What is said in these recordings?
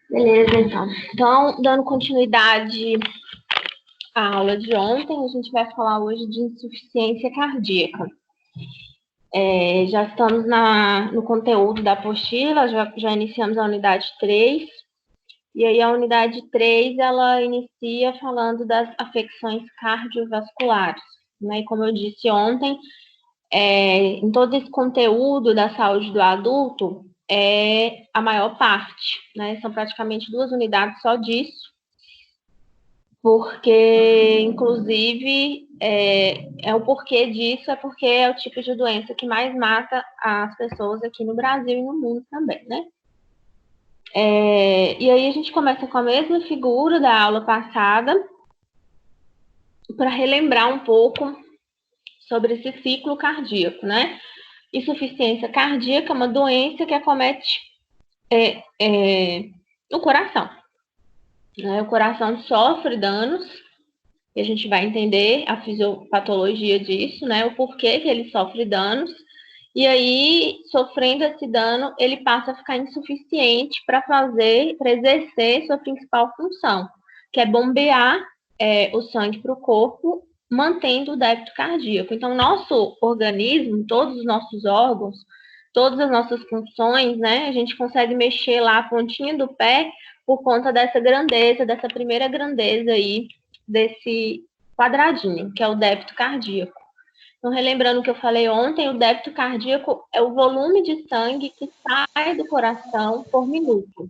Beleza, então. Então, dando continuidade à aula de ontem, a gente vai falar hoje de insuficiência cardíaca. Já estamos no conteúdo da apostila, já iniciamos a unidade 3. E aí a unidade 3, ela inicia falando das afecções cardiovasculares. Né? E como eu disse ontem, em todo esse conteúdo da saúde do adulto, a maior parte, né? São praticamente 2 unidades só disso, porque, inclusive, o porquê disso porque é o tipo de doença que mais mata as pessoas aqui no Brasil e no mundo também, né? E aí a gente começa com a mesma figura da aula passada, para relembrar um pouco sobre esse ciclo cardíaco, né? Insuficiência cardíaca é uma doença que acomete o coração. Né? O coração sofre danos, e a gente vai entender a fisiopatologia disso, né? O porquê que ele sofre danos. E aí, sofrendo esse dano, ele passa a ficar insuficiente para exercer sua principal função, que é bombear o sangue para o corpo, mantendo o débito cardíaco. Então, nosso organismo, todos os nossos órgãos, todas as nossas funções, né? A gente consegue mexer lá a pontinha do pé por conta dessa grandeza, dessa primeira grandeza aí, desse quadradinho, que é o débito cardíaco. Então, relembrando o que eu falei ontem, o débito cardíaco é o volume de sangue que sai do coração por minuto.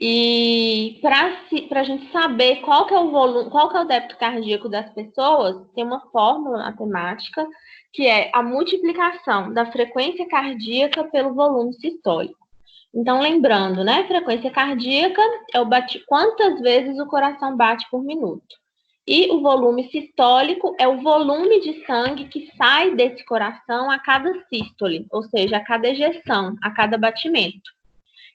E para a gente saber qual que é o volume, qual que é o débito cardíaco das pessoas, tem uma fórmula matemática que é a multiplicação da frequência cardíaca pelo volume sistólico. Então, lembrando, né? Frequência cardíaca é quantas vezes o coração bate por minuto. E o volume sistólico é o volume de sangue que sai desse coração a cada sístole, ou seja, a cada ejeção, a cada batimento.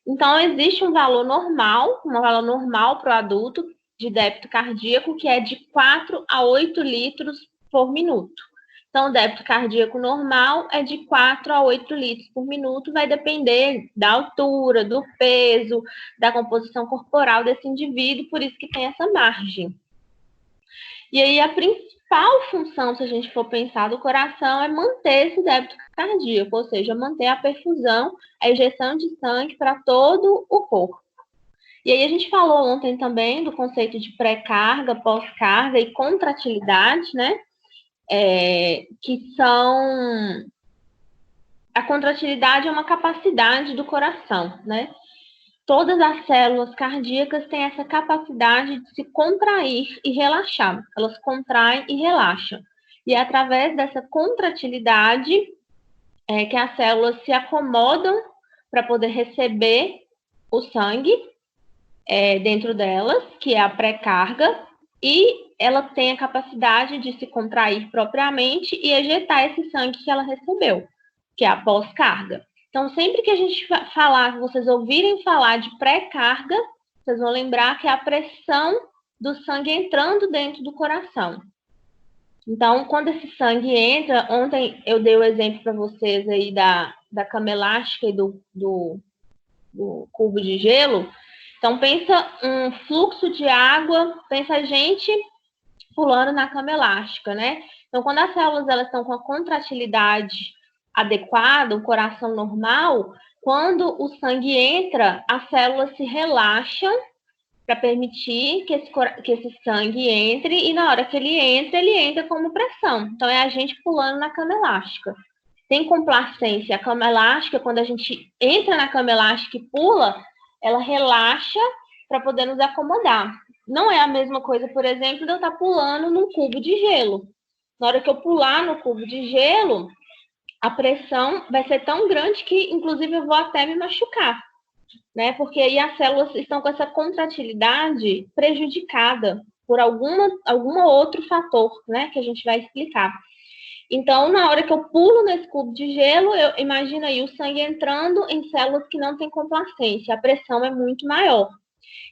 Então, existe um valor normal para o adulto de débito cardíaco, que é de 4 a 8 litros por minuto. Então, o débito cardíaco normal é de 4 a 8 litros por minuto, vai depender da altura, do peso, da composição corporal desse indivíduo, por isso que tem essa margem. E aí, a principal função, se a gente for pensar, do coração é manter esse débito cardíaco, ou seja, manter a perfusão, a injeção de sangue para todo o corpo. E aí, a gente falou ontem também do conceito de pré-carga, pós-carga e contratilidade, né? Que são... A contratilidade é uma capacidade do coração, né? Todas as células cardíacas têm essa capacidade de se contrair e relaxar. Elas contraem e relaxam. E é através dessa contratilidade que as células se acomodam para poder receber o sangue dentro delas, que é a pré-carga, e ela tem a capacidade de se contrair propriamente e ejetar esse sangue que ela recebeu, que é a pós-carga. Então, sempre que a gente falar, vocês ouvirem falar de pré-carga, vocês vão lembrar que é a pressão do sangue entrando dentro do coração. Então, quando esse sangue entra, ontem eu dei o exemplo para vocês aí da cama elástica e do cubo de gelo. Então, pensa um fluxo de água, pensa a gente pulando na cama elástica, né? Então, quando as células elas estão com a contratilidade adequada, o coração normal, quando o sangue entra, as células se relaxam para permitir que esse sangue entre, e na hora que ele entra como pressão. Então, é a gente pulando na cama elástica. Tem complacência. A cama elástica, quando a gente entra na cama elástica e pula, ela relaxa para poder nos acomodar. Não é a mesma coisa, por exemplo, de eu estar pulando num cubo de gelo. Na hora que eu pular no cubo de gelo, a pressão vai ser tão grande que, inclusive, eu vou até me machucar, né? Porque aí as células estão com essa contratilidade prejudicada por algum outro fator, né? Que a gente vai explicar. Então, na hora que eu pulo nesse cubo de gelo, eu imagino aí o sangue entrando em células que não têm complacência, a pressão é muito maior.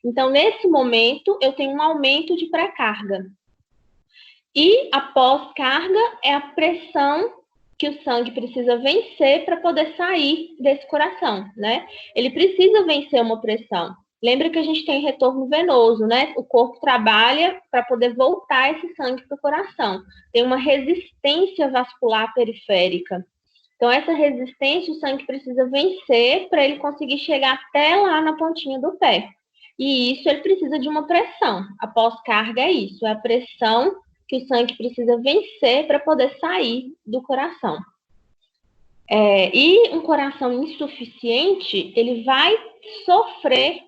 Então, nesse momento, eu tenho um aumento de pré-carga. E a pós-carga é a pressão que o sangue precisa vencer para poder sair desse coração, né? Ele precisa vencer uma pressão. Lembra que a gente tem retorno venoso, né? O corpo trabalha para poder voltar esse sangue para o coração. Tem uma resistência vascular periférica. Então, essa resistência, o sangue precisa vencer para ele conseguir chegar até lá na pontinha do pé. E isso ele precisa de uma pressão. A pós-carga é isso, é a pressão que o sangue precisa vencer para poder sair do coração. E um coração insuficiente, ele vai sofrer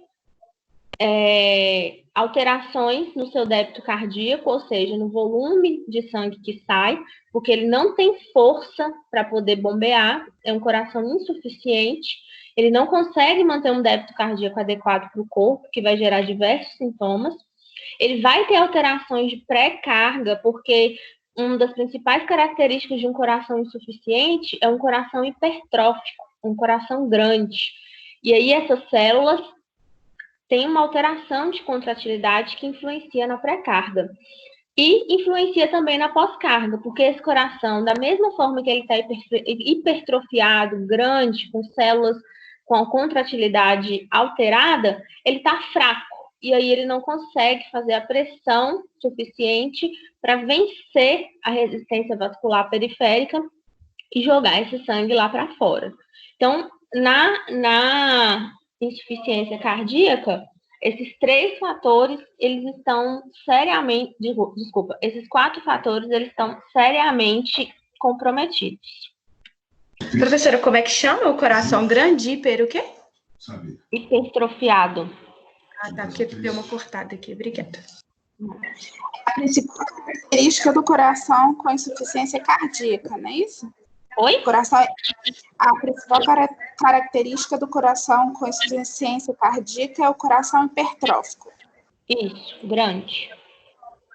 alterações no seu débito cardíaco, ou seja, no volume de sangue que sai, porque ele não tem força para poder bombear, é um coração insuficiente, ele não consegue manter um débito cardíaco adequado para o corpo, que vai gerar diversos sintomas. Ele vai ter alterações de pré-carga, porque uma das principais características de um coração insuficiente é um coração hipertrófico, um coração grande. E aí essas células têm uma alteração de contratilidade que influencia na pré-carga. E influencia também na pós-carga, porque esse coração, da mesma forma que ele está hipertrofiado, grande, com células com a contratilidade alterada, ele está fraco. E aí ele não consegue fazer a pressão suficiente para vencer a resistência vascular periférica e jogar esse sangue lá para fora. Então, na insuficiência cardíaca, esses 3 fatores, eles estão seriamente, esses 4 fatores, eles estão seriamente comprometidos. Professora, como é que chama o coração grande, hiper o quê? Hipertrofiado. Ah, tá, porque deu uma cortada aqui, obrigada. A principal característica do coração com insuficiência cardíaca, não é isso? Oi? A principal característica do coração com insuficiência cardíaca é o coração hipertrófico. Isso, grande.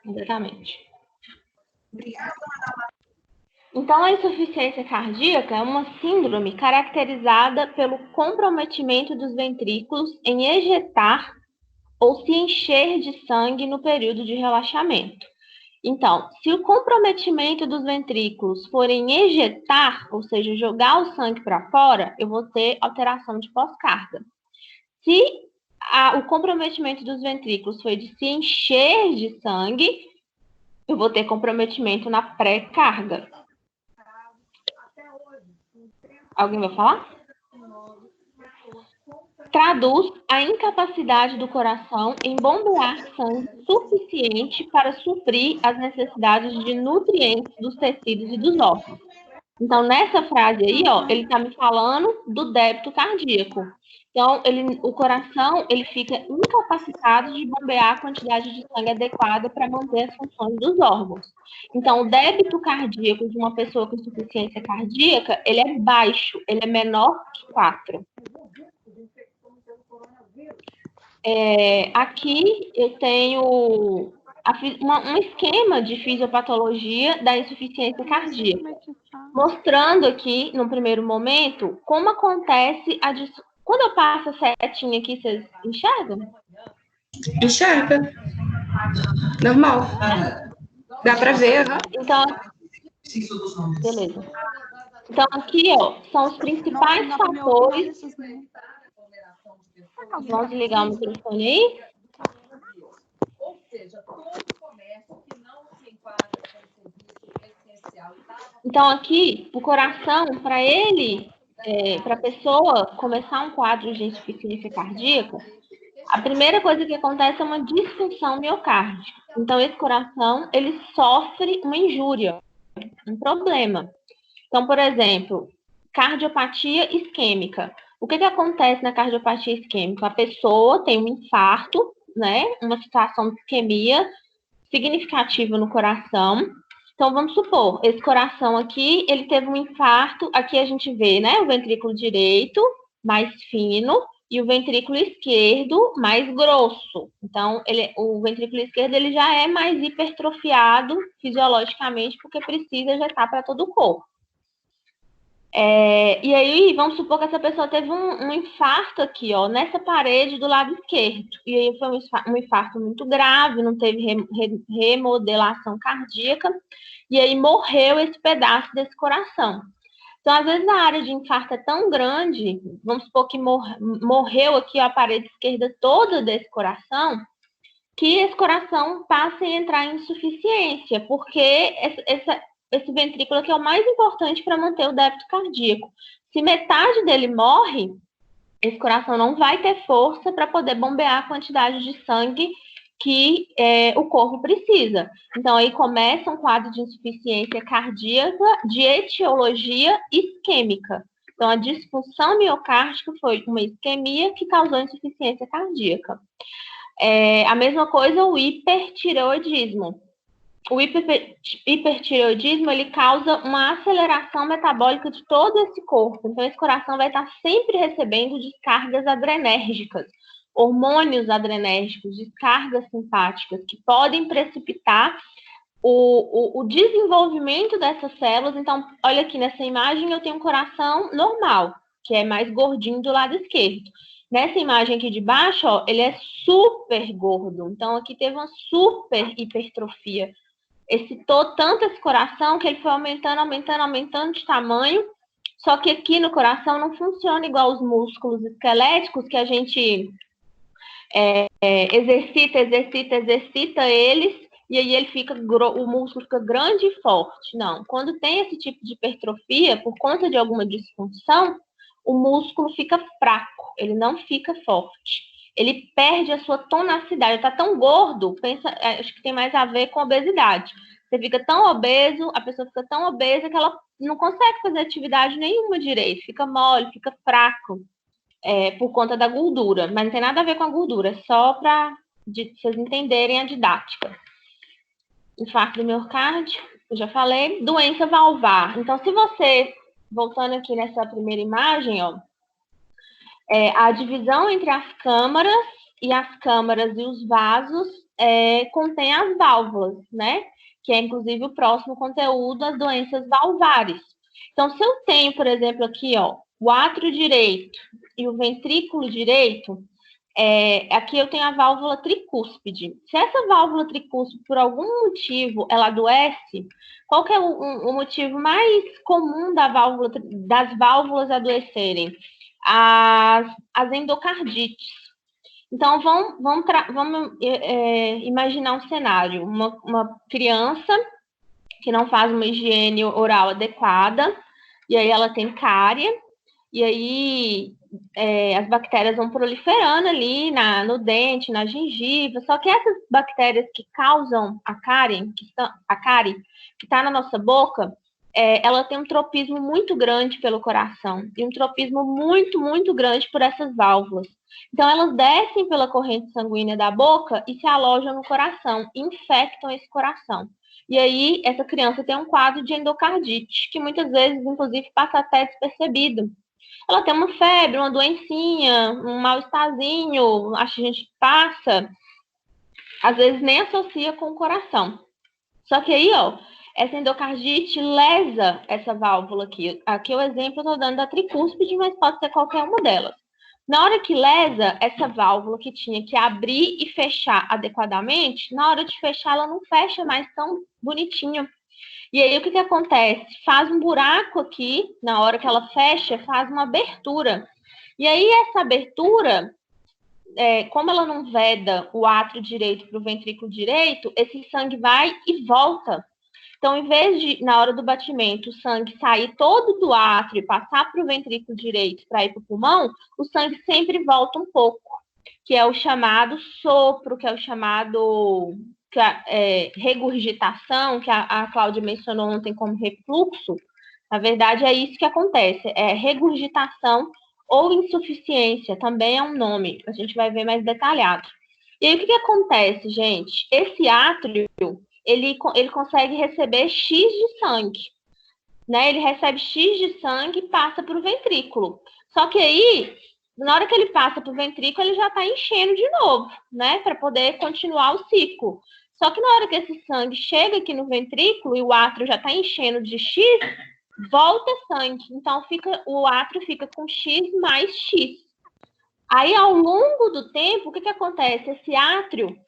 Exatamente. Obrigada. Então, a insuficiência cardíaca é uma síndrome caracterizada pelo comprometimento dos ventrículos em ejetar ou se encher de sangue no período de relaxamento. Então, se o comprometimento dos ventrículos for em ejetar, ou seja, jogar o sangue para fora, eu vou ter alteração de pós-carga. Se o comprometimento dos ventrículos foi de se encher de sangue, eu vou ter comprometimento na pré-carga. Alguém vai falar? Traduz a incapacidade do coração em bombear sangue suficiente para suprir as necessidades de nutrientes dos tecidos e dos órgãos. Então, nessa frase aí, ele está me falando do débito cardíaco. Então, o coração ele fica incapacitado de bombear a quantidade de sangue adequada para manter as funções dos órgãos. Então, o débito cardíaco de uma pessoa com insuficiência cardíaca, ele é baixo, ele é menor que 4. Aqui eu tenho um esquema de fisiopatologia da insuficiência cardíaca, mostrando aqui, no primeiro momento, como acontece Quando eu passo a setinha aqui, vocês enxergam? Enxerga. Normal. Dá para ver, né? Então, beleza. Então, aqui, são os principais fatores. Vamos ligar o microfone aí. Ou seja, todo comércio que não se enquadra como serviço essencial. Então, aqui, o coração, para a pessoa começar um quadro de insuficiência cardíaca, a primeira coisa que acontece é uma disfunção miocárdica. Então, esse coração, ele sofre uma injúria, um problema. Então, por exemplo, cardiopatia isquêmica. O que acontece na cardiopatia isquêmica? A pessoa tem um infarto, né? Uma situação de isquemia significativa no coração. Então, vamos supor, esse coração aqui, ele teve um infarto. Aqui a gente vê, né? O ventrículo direito mais fino e o ventrículo esquerdo mais grosso. Então, o ventrículo esquerdo ele já é mais hipertrofiado fisiologicamente, porque precisa ejetar para todo o corpo. E aí, vamos supor que essa pessoa teve um infarto aqui, ó, nessa parede do lado esquerdo. E aí foi um infarto muito grave, não teve remodelação cardíaca, e aí morreu esse pedaço desse coração. Então, às vezes, a área de infarto é tão grande, vamos supor que morreu aqui a parede esquerda toda desse coração, que esse coração passa a entrar em insuficiência, porque esse ventrículo aqui é o mais importante para manter o débito cardíaco. Se metade dele morre, esse coração não vai ter força para poder bombear a quantidade de sangue que o corpo precisa. Então, aí começa um quadro de insuficiência cardíaca de etiologia isquêmica. Então, a disfunção miocárdica foi uma isquemia que causou insuficiência cardíaca. A mesma coisa o hipertireoidismo. O hipertireoidismo, ele causa uma aceleração metabólica de todo esse corpo. Então, esse coração vai estar sempre recebendo descargas adrenérgicas, hormônios adrenérgicos, descargas simpáticas, que podem precipitar o desenvolvimento dessas células. Então, olha aqui nessa imagem, eu tenho um coração normal, que é mais gordinho do lado esquerdo. Nessa imagem aqui de baixo, ó, ele é super gordo. Então, aqui teve uma super hipertrofia. Excitou tanto esse coração que ele foi aumentando de tamanho. Só que aqui no coração não funciona igual os músculos esqueléticos, que a gente exercita eles, e aí o músculo fica grande e forte. Não, quando tem esse tipo de hipertrofia, por conta de alguma disfunção, o músculo fica fraco, ele não fica forte. Ele perde a sua tonacidade, está tão gordo, acho que tem mais a ver com obesidade. Você fica tão obeso, a pessoa fica tão obesa que ela não consegue fazer atividade nenhuma direito, fica mole, fica fraco, por conta da gordura. Mas não tem nada a ver com a gordura, é só para vocês entenderem a didática. Infarto do miocárdio, eu já falei. Doença valvar. Então, se você, voltando aqui nessa primeira imagem, ó, a divisão entre as câmaras e os vasos contém as válvulas, né? Que é, inclusive, o próximo conteúdo, as doenças valvares. Então, se eu tenho, por exemplo, aqui, ó, o átrio direito e o ventrículo direito, aqui eu tenho a válvula tricúspide. Se essa válvula tricúspide, por algum motivo, ela adoece, qual que é o motivo mais comum das válvulas adoecerem? As endocardites. Então, vamos imaginar um cenário. Uma criança que não faz uma higiene oral adequada, e aí ela tem cárie, e aí as bactérias vão proliferando ali no dente, na gengiva. Só que essas bactérias que causam a cárie, que está na nossa boca, ela tem um tropismo muito grande pelo coração e um tropismo muito, muito grande por essas válvulas. Então, elas descem pela corrente sanguínea da boca e se alojam no coração, infectam esse coração. E aí, essa criança tem um quadro de endocardite, que muitas vezes, inclusive, passa até despercebido. Ela tem uma febre, uma doencinha, um mal-estarzinho, acho que a gente passa, às vezes nem associa com o coração. Só que aí, ó, essa endocardite lesa essa válvula aqui. Aqui o exemplo eu estou dando da tricúspide, mas pode ser qualquer uma delas. Na hora que lesa essa válvula que tinha que abrir e fechar adequadamente, na hora de fechar ela não fecha mais tão bonitinho. E aí o que acontece? Faz um buraco aqui, na hora que ela fecha, faz uma abertura. E aí essa abertura, como ela não veda o átrio direito para o ventrículo direito, esse sangue vai e volta. Então, em vez de, na hora do batimento, o sangue sair todo do átrio e passar para o ventrículo direito para ir para o pulmão, o sangue sempre volta um pouco, que é o chamado sopro, que é o chamado regurgitação, que a Cláudia mencionou ontem como refluxo. Na verdade, é isso que acontece, é regurgitação ou insuficiência, também é um nome, a gente vai ver mais detalhado. E aí, o que acontece, gente? Esse átrio, ele consegue receber X de sangue, né? Ele recebe X de sangue e passa para o ventrículo. Só que aí, na hora que ele passa para o ventrículo, ele já está enchendo de novo, né? Para poder continuar o ciclo. Só que na hora que esse sangue chega aqui no ventrículo e o átrio já está enchendo de X, volta sangue. Então, o átrio fica com X mais X. Aí, ao longo do tempo, o que acontece? Esse átrio,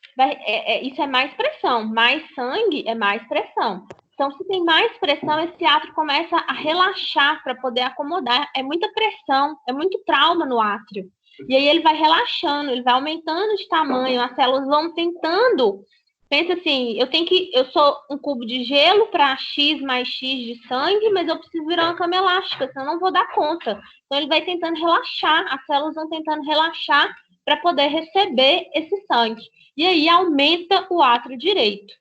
isso é mais pressão. Mais sangue é mais pressão. Então, se tem mais pressão, esse átrio começa a relaxar para poder acomodar. É muita pressão, é muito trauma no átrio. E aí ele vai relaxando, ele vai aumentando de tamanho, as células vão tentando. Pensa assim, eu sou um cubo de gelo para X mais X de sangue, mas eu preciso virar uma cama elástica, senão eu não vou dar conta. Então ele vai tentando relaxar, as células vão tentando relaxar para poder receber esse sangue. E aí aumenta o átrio direito.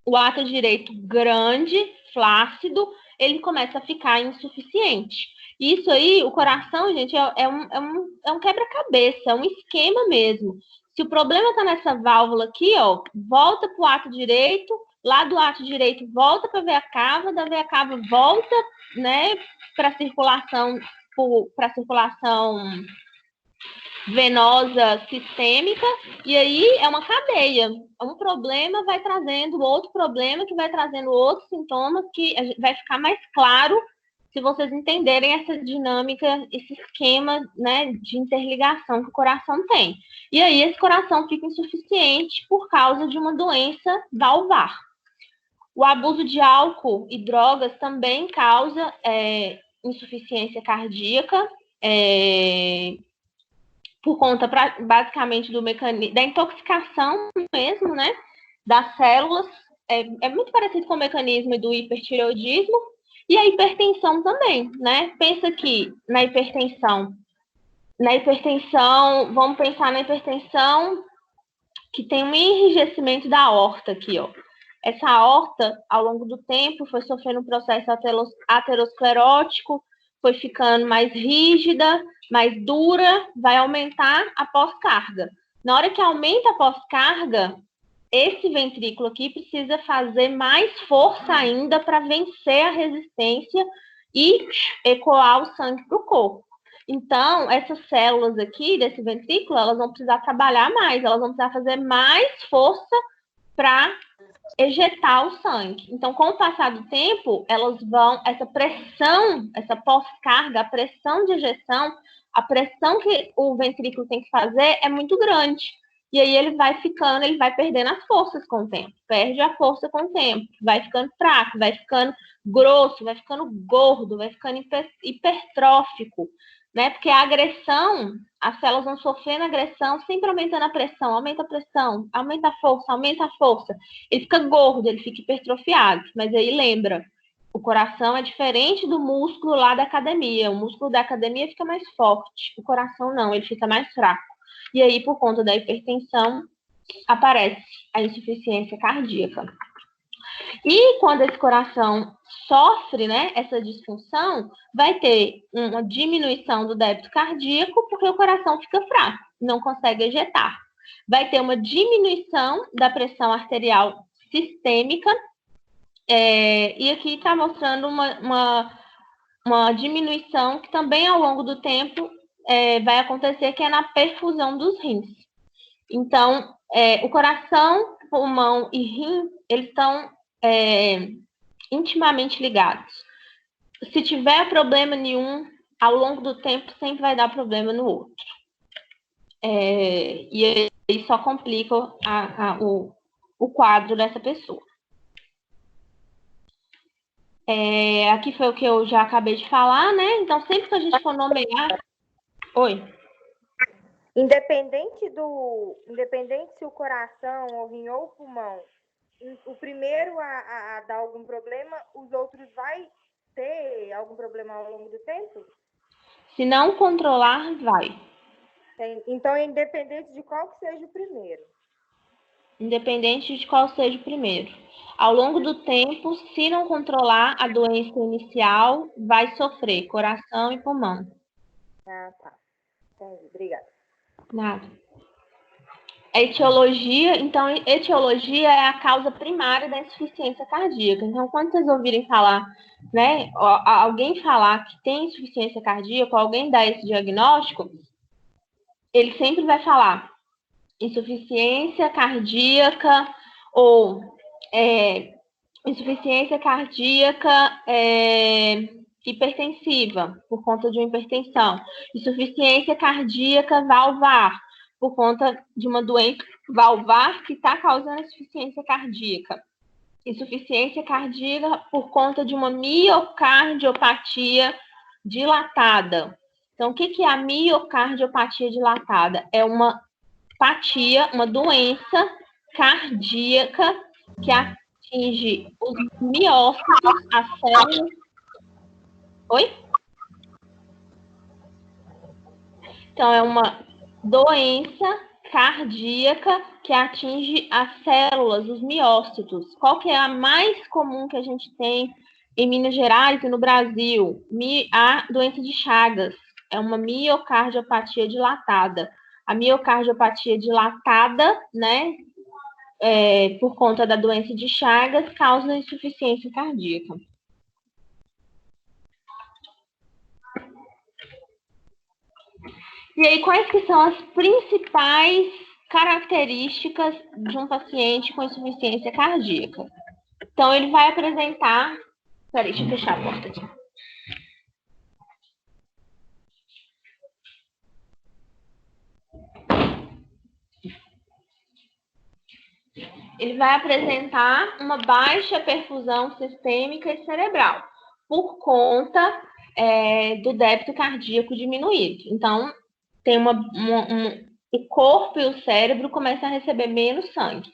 O átrio direito grande, flácido, ele começa a ficar insuficiente. Isso aí, o coração, gente, é um quebra-cabeça, é um esquema mesmo. Se o problema está nessa válvula aqui, ó, volta para o átrio direito, lá do átrio direito volta para a veia cava, da veia cava volta, né, para a circulação venosa sistêmica, e aí é uma cadeia. Um problema vai trazendo outro problema, que vai trazendo outros sintomas, que vai ficar mais claro se vocês entenderem essa dinâmica, esse esquema, né, de interligação que o coração tem. E aí esse coração fica insuficiente por causa de uma doença valvar. O abuso de álcool e drogas também causa insuficiência cardíaca, por conta basicamente do mecanismo da intoxicação mesmo, né, das células. É muito parecido com o mecanismo do hipertireoidismo. E a hipertensão também, né? Pensa que na hipertensão, vamos pensar na hipertensão que tem um enrijecimento da aorta aqui, ó. Essa aorta, ao longo do tempo, foi sofrendo um processo aterosclerótico, foi ficando mais rígida, mais dura, vai aumentar a pós-carga. Na hora que aumenta a pós-carga, esse ventrículo aqui precisa fazer mais força ainda para vencer a resistência e ecoar o sangue para o corpo. Então, essas células aqui desse ventrículo, elas vão precisar trabalhar mais, elas vão precisar fazer mais força para ejetar o sangue. Então, com o passar do tempo, essa pressão, essa pós-carga, a pressão de ejeção, a pressão que o ventrículo tem que fazer é muito grande. E aí ele vai perdendo as forças com o tempo, perde a força com o tempo, vai ficando fraco, vai ficando grosso, vai ficando gordo, vai ficando hipertrófico, né? Porque a agressão, as células vão sofrendo agressão, sempre aumentando a pressão, aumenta a força, ele fica gordo, ele fica hipertrofiado, mas aí lembra, o coração é diferente do músculo lá da academia, o músculo da academia fica mais forte, o coração não, ele fica mais fraco. E aí, por conta da hipertensão, aparece a insuficiência cardíaca. E quando esse coração sofre, né, essa disfunção, vai ter uma diminuição do débito cardíaco, porque o coração fica fraco, não consegue ejetar. Vai ter uma diminuição da pressão arterial sistêmica, e aqui está mostrando uma diminuição que também, ao longo do tempo, vai acontecer, que é na perfusão dos rins. Então, o coração, pulmão e rim, eles estão intimamente ligados. Se tiver problema nenhum, ao longo do tempo, sempre vai dar problema no outro. E aí só complica o quadro dessa pessoa. Aqui foi o que eu já acabei de falar, né? Então, sempre que a gente for nomear... Oi. Independente se o coração, o rim ou o pulmão, o primeiro a dar algum problema, os outros vai ter algum problema ao longo do tempo? Se não controlar, vai. Então, é independente de qual que seja o primeiro. Independente de qual seja o primeiro. Ao longo do tempo, se não controlar a doença inicial, vai sofrer coração e pulmão. Ah, tá. Entendi. Obrigada. Nada. A etiologia, então, etiologia é a causa primária da insuficiência cardíaca. Então, quando vocês ouvirem falar, né, alguém falar que tem insuficiência cardíaca, alguém dá esse diagnóstico, ele sempre vai falar insuficiência cardíaca ou insuficiência cardíaca hipertensiva, por conta de uma hipertensão. Insuficiência cardíaca valvar, por conta de uma doença valvar que está causando insuficiência cardíaca. Insuficiência cardíaca por conta de uma miocardiopatia dilatada. Então, o que é a miocardiopatia dilatada? É uma apatia, uma doença cardíaca que atinge os miócitos, as células. Oi? Então, é uma doença cardíaca que atinge as células, os miócitos. Qual que é a mais comum que a gente tem em Minas Gerais e no Brasil? A doença de Chagas. É uma miocardiopatia dilatada. A miocardiopatia dilatada, né, por conta da doença de Chagas, causa insuficiência cardíaca. E aí, quais que são as principais características de um paciente com insuficiência cardíaca? Então, ele vai apresentar... Peraí, deixa eu fechar a porta aqui. Ele vai apresentar uma baixa perfusão sistêmica e cerebral, por conta do débito cardíaco diminuído. Então, tem o corpo e o cérebro começam a receber menos sangue,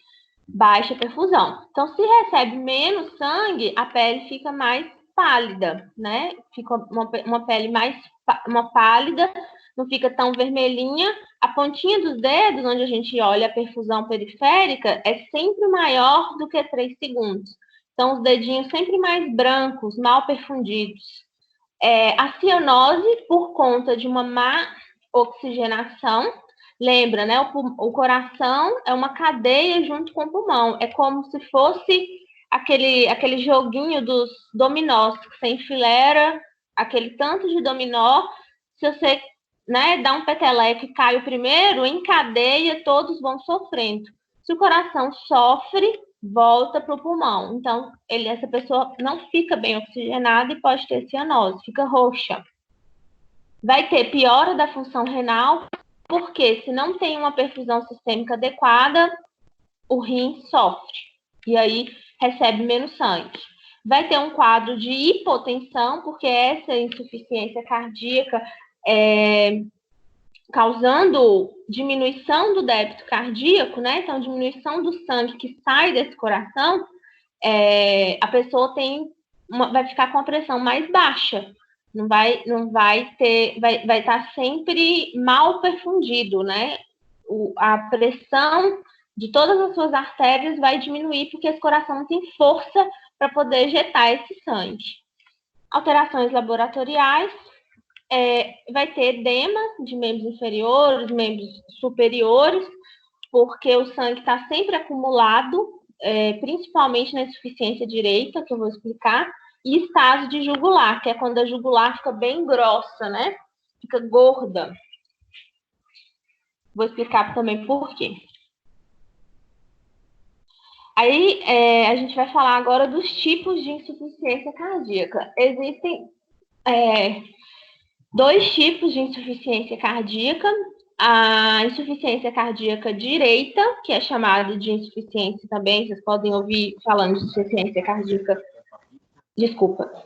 baixa perfusão. Então, se recebe menos sangue, a pele fica mais pálida, né? Fica uma pele mais pálida, não fica tão vermelhinha. A pontinha dos dedos, onde a gente olha a perfusão periférica, é sempre maior do que 3 segundos. Então, os dedinhos sempre mais brancos, mal perfundidos. A cianose, por conta de uma má oxigenação, lembra, né? O coração é uma cadeia junto com o pulmão. É como se fosse aquele joguinho dos dominós, que você enfileira aquele tanto de dominó. Se você, né, dá um peteleco e cai o primeiro, em cadeia, todos vão sofrendo. Se o coração sofre, volta para o pulmão. Então, essa pessoa não fica bem oxigenada e pode ter cianose, fica roxa. Vai ter piora da função renal, porque se não tem uma perfusão sistêmica adequada, o rim sofre. E aí recebe menos sangue. Vai ter um quadro de hipotensão, porque essa insuficiência cardíaca causando diminuição do débito cardíaco, né? Então, diminuição do sangue que sai desse coração, a pessoa vai ficar com a pressão mais baixa. Vai estar sempre mal perfundido, né? A pressão de todas as suas artérias vai diminuir, porque esse coração não tem força para poder ejetar esse sangue. Alterações laboratoriais, vai ter edema de membros inferiores, membros superiores, porque o sangue está sempre acumulado, principalmente na insuficiência direita, que eu vou explicar, e estase de jugular, que é quando a jugular fica bem grossa, né? Fica gorda. Vou explicar também por quê. Aí, a gente vai falar agora dos tipos de insuficiência cardíaca. Existem 2 tipos de insuficiência cardíaca. A insuficiência cardíaca direita, que é chamada de insuficiência também, vocês podem ouvir falando de insuficiência cardíaca,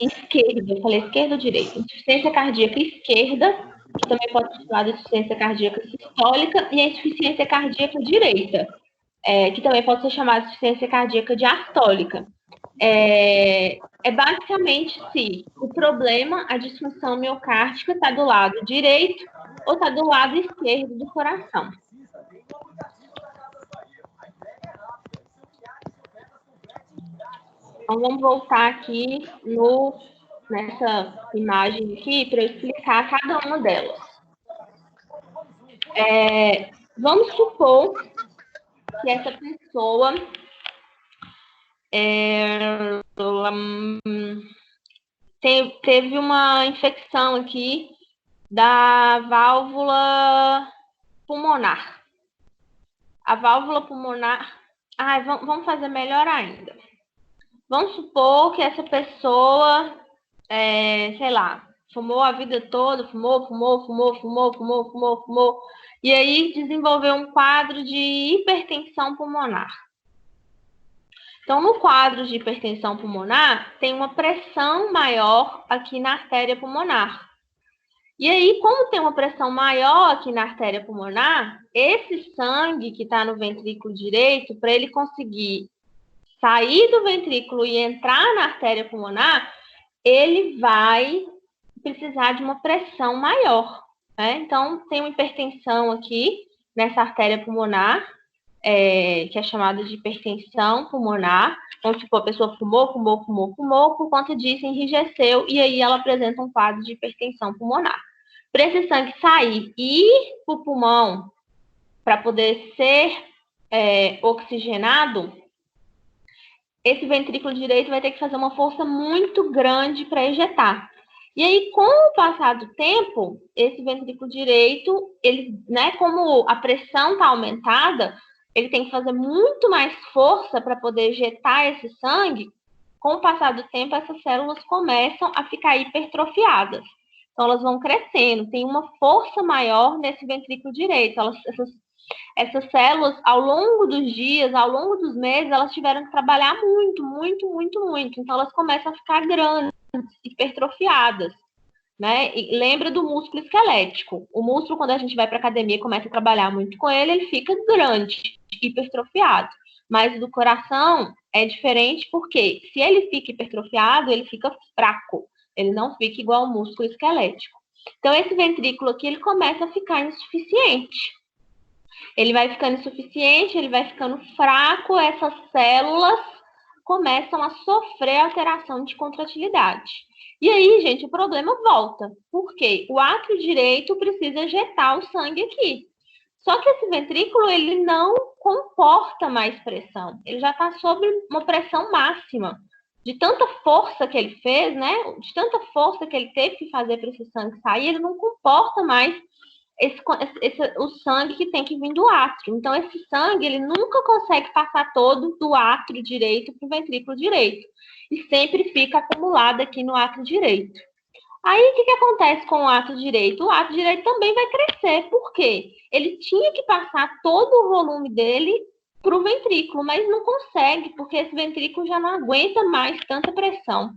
esquerda, eu falei esquerda ou direita? Insuficiência cardíaca esquerda, que também pode ser chamada de insuficiência cardíaca sistólica, e a insuficiência cardíaca direita, que também pode ser chamada de insuficiência cardíaca diastólica. Basicamente se o problema, a disfunção miocárdica, está do lado direito ou está do lado esquerdo do coração. Então, vamos voltar aqui nessa imagem aqui para eu explicar cada uma delas. Vamos supor que essa pessoa teve uma infecção aqui da válvula pulmonar. A válvula pulmonar... vamos fazer melhor ainda. Vamos supor que essa pessoa sei lá, fumou a vida toda, fumou, e aí desenvolveu um quadro de hipertensão pulmonar. Então, no quadro de hipertensão pulmonar, tem uma pressão maior aqui na artéria pulmonar. E aí, como tem uma pressão maior aqui na artéria pulmonar, esse sangue que está no ventrículo direito, para ele conseguir sair do ventrículo e entrar na artéria pulmonar, ele vai precisar de uma pressão maior, né? Então, tem uma hipertensão aqui nessa artéria pulmonar, que é chamada de hipertensão pulmonar. Então, tipo, a pessoa fumou, por conta disso enrijeceu, e aí ela apresenta um quadro de hipertensão pulmonar. Para esse sangue sair e ir para o pulmão, para poder ser oxigenado, esse ventrículo direito vai ter que fazer uma força muito grande para ejetar. E aí, com o passar do tempo, esse ventrículo direito, ele, né, como a pressão está aumentada, ele tem que fazer muito mais força para poder ejetar esse sangue. Com o passar do tempo, essas células começam a ficar hipertrofiadas. Então, elas vão crescendo, tem uma força maior nesse ventrículo direito. Essas células, ao longo dos dias, ao longo dos meses, elas tiveram que trabalhar muito. Então, elas começam a ficar grandes, hipertrofiadas, né? E lembra do músculo esquelético. O músculo, quando a gente vai para a academia e começa a trabalhar muito com ele, ele fica grande, hipertrofiado. Mas o do coração é diferente porque se ele fica hipertrofiado, ele fica fraco. Ele não fica igual ao músculo esquelético. Então, esse ventrículo aqui, ele começa a ficar insuficiente. Ele vai ficando insuficiente, ele vai ficando fraco, essas células começam a sofrer alteração de contratilidade. E aí, gente, o problema volta. Por quê? O átrio direito precisa ejetar o sangue aqui. Só que esse ventrículo, ele não comporta mais pressão. Ele já está sob uma pressão máxima. De tanta força que ele fez, né? De tanta força que ele teve que fazer para esse sangue sair, ele não comporta mais o sangue que tem que vir do átrio. Então, esse sangue, ele nunca consegue passar todo do átrio direito para o ventrículo direito. E sempre fica acumulado aqui no átrio direito. Aí, o que acontece com o átrio direito? O átrio direito também vai crescer. Por quê? Ele tinha que passar todo o volume dele para o ventrículo, mas não consegue, porque esse ventrículo já não aguenta mais tanta pressão.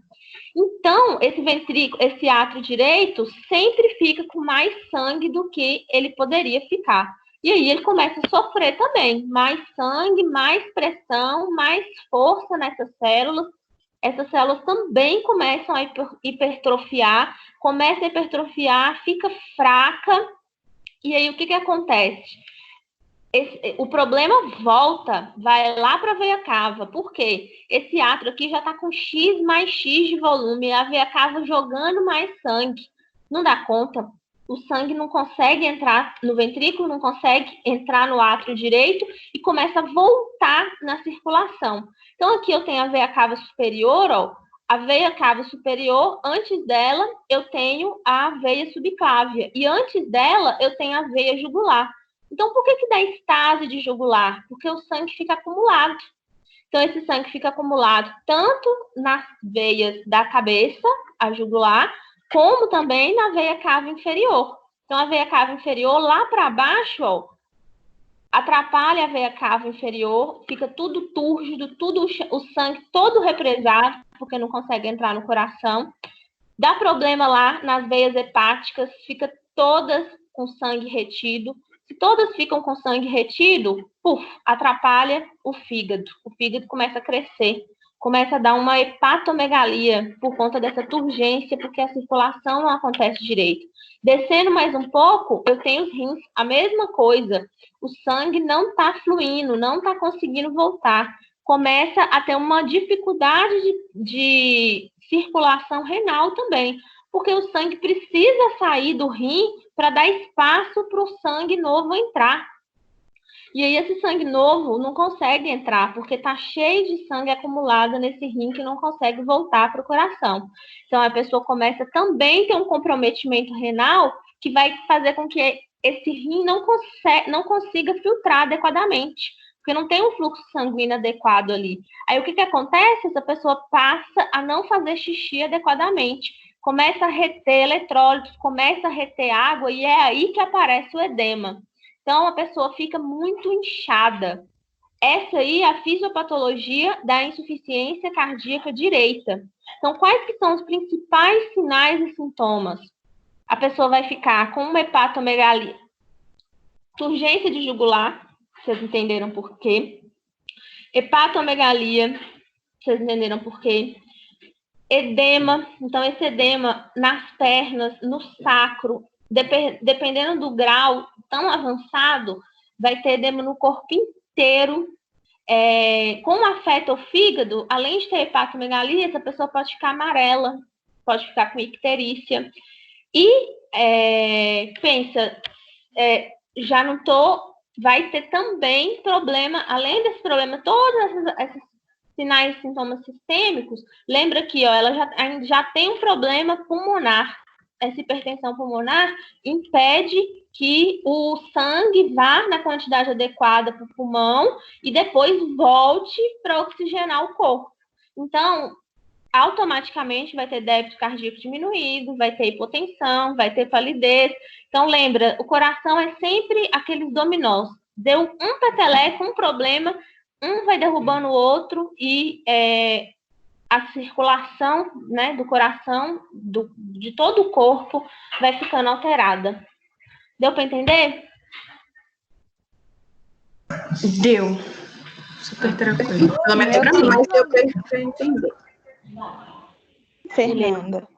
Então, esse átrio direito sempre fica com mais sangue do que ele poderia ficar. E aí ele começa a sofrer também. Mais sangue, mais pressão, mais força nessas células. Essas células também começam a hipertrofiar, começa a hipertrofiar, fica fraca. E aí o que acontece? O problema volta, vai lá para a veia cava. Por quê? Esse átrio aqui já está com X mais X de volume, a veia cava jogando mais sangue. Não dá conta. O sangue não consegue entrar no ventrículo, não consegue entrar no átrio direito e começa a voltar na circulação. Então, aqui eu tenho a veia cava superior, ó. A veia cava superior, antes dela, eu tenho a veia subclávia. E antes dela, eu tenho a veia jugular. Então, por que dá estase de jugular? Porque o sangue fica acumulado. Então, esse sangue fica acumulado tanto nas veias da cabeça, a jugular, como também na veia cava inferior. Então, a veia cava inferior, lá para baixo, ó, atrapalha a veia cava inferior, fica tudo túrgido, o sangue todo represado, porque não consegue entrar no coração. Dá problema lá nas veias hepáticas, fica todas com sangue retido. Se todas ficam com sangue retido, atrapalha o fígado. O fígado começa a crescer, começa a dar uma hepatomegalia por conta dessa turgência, porque a circulação não acontece direito. Descendo mais um pouco, eu tenho os rins, a mesma coisa. O sangue não está fluindo, não está conseguindo voltar. Começa a ter uma dificuldade de circulação renal também, porque o sangue precisa sair do rim para dar espaço para o sangue novo entrar. E aí esse sangue novo não consegue entrar, porque está cheio de sangue acumulado nesse rim que não consegue voltar para o coração. Então a pessoa começa também a ter um comprometimento renal que vai fazer com que esse rim não consiga filtrar adequadamente, porque não tem um fluxo sanguíneo adequado ali. Aí o que acontece? Essa pessoa passa a não fazer xixi adequadamente, começa a reter eletrólitos, começa a reter água, e é aí que aparece o edema. Então, a pessoa fica muito inchada. Essa aí é a fisiopatologia da insuficiência cardíaca direita. Então, quais que são os principais sinais e sintomas? A pessoa vai ficar com uma hepatomegalia, surgência de jugular, vocês entenderam por quê? Hepatomegalia, vocês entenderam por quê? Edema, então esse edema nas pernas, no sacro, dependendo do grau tão avançado, vai ter edema no corpo inteiro. Como afeta o fígado, além de ter hepatomegalia, essa pessoa pode ficar amarela, pode ficar com icterícia. E pensa, já não vai ter também problema, além desse problema, todos esses sinais e sintomas sistêmicos, lembra que ela já tem um problema pulmonar. Essa hipertensão pulmonar impede que o sangue vá na quantidade adequada para o pulmão e depois volte para oxigenar o corpo. Então, automaticamente vai ter débito cardíaco diminuído, vai ter hipotensão, vai ter palidez. Então, lembra, o coração é sempre aqueles dominós. Deu um peteleco, um problema, um vai derrubando o outro e a circulação, né, do coração, de todo o corpo, vai ficando alterada. Deu para entender? Deu. Super tranquilo. Pelo menos pra mim. Mas deu para entender. Fernanda,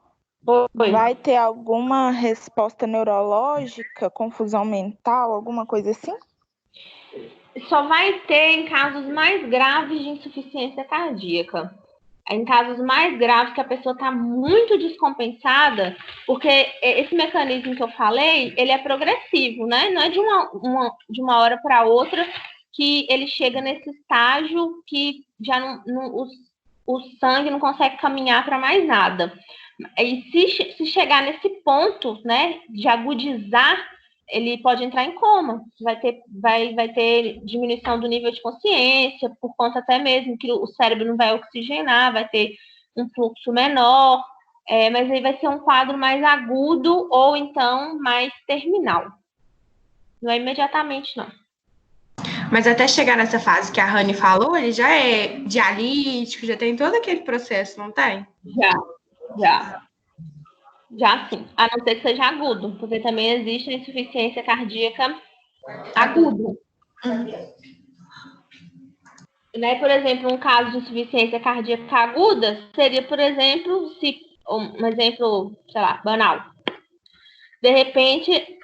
Oi. vai ter alguma resposta neurológica, confusão mental, alguma coisa assim? Só vai ter em casos mais graves de insuficiência cardíaca. Em casos mais graves que a pessoa está muito descompensada, porque esse mecanismo que eu falei, ele é progressivo, né? Não é de uma hora para outra que ele chega nesse estágio que já o sangue não consegue caminhar para mais nada. E se chegar nesse ponto, né, de agudizar, ele pode entrar em coma, vai ter diminuição do nível de consciência, por conta até mesmo que o cérebro não vai oxigenar, vai ter um fluxo menor, mas aí vai ser um quadro mais agudo ou então mais terminal. Não é imediatamente, não. Mas até chegar nessa fase que a Rani falou, ele já é dialítico, já tem todo aquele processo, não tem? Já sim, a não ser que seja agudo, porque também existe a insuficiência cardíaca aguda. Né? Por exemplo, um caso de insuficiência cardíaca aguda seria, por exemplo, um exemplo, sei lá, banal. De repente,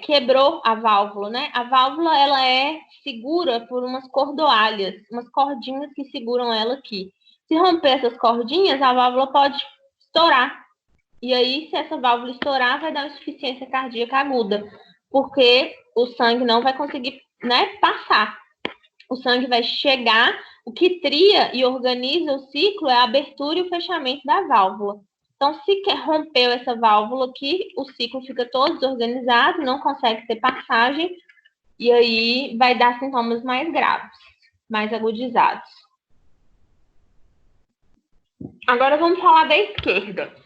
quebrou a válvula, né? A válvula, ela é segura por umas cordoalhas, umas cordinhas que seguram ela aqui. Se romper essas cordinhas, a válvula pode estourar. E aí, se essa válvula estourar, vai dar insuficiência cardíaca aguda, porque o sangue não vai conseguir, né, passar. O sangue vai chegar, o que tria e organiza o ciclo é a abertura e o fechamento da válvula. Então, se rompeu essa válvula aqui, o ciclo fica todo desorganizado, não consegue ter passagem, e aí vai dar sintomas mais graves, mais agudizados. Agora vamos falar da esquerda.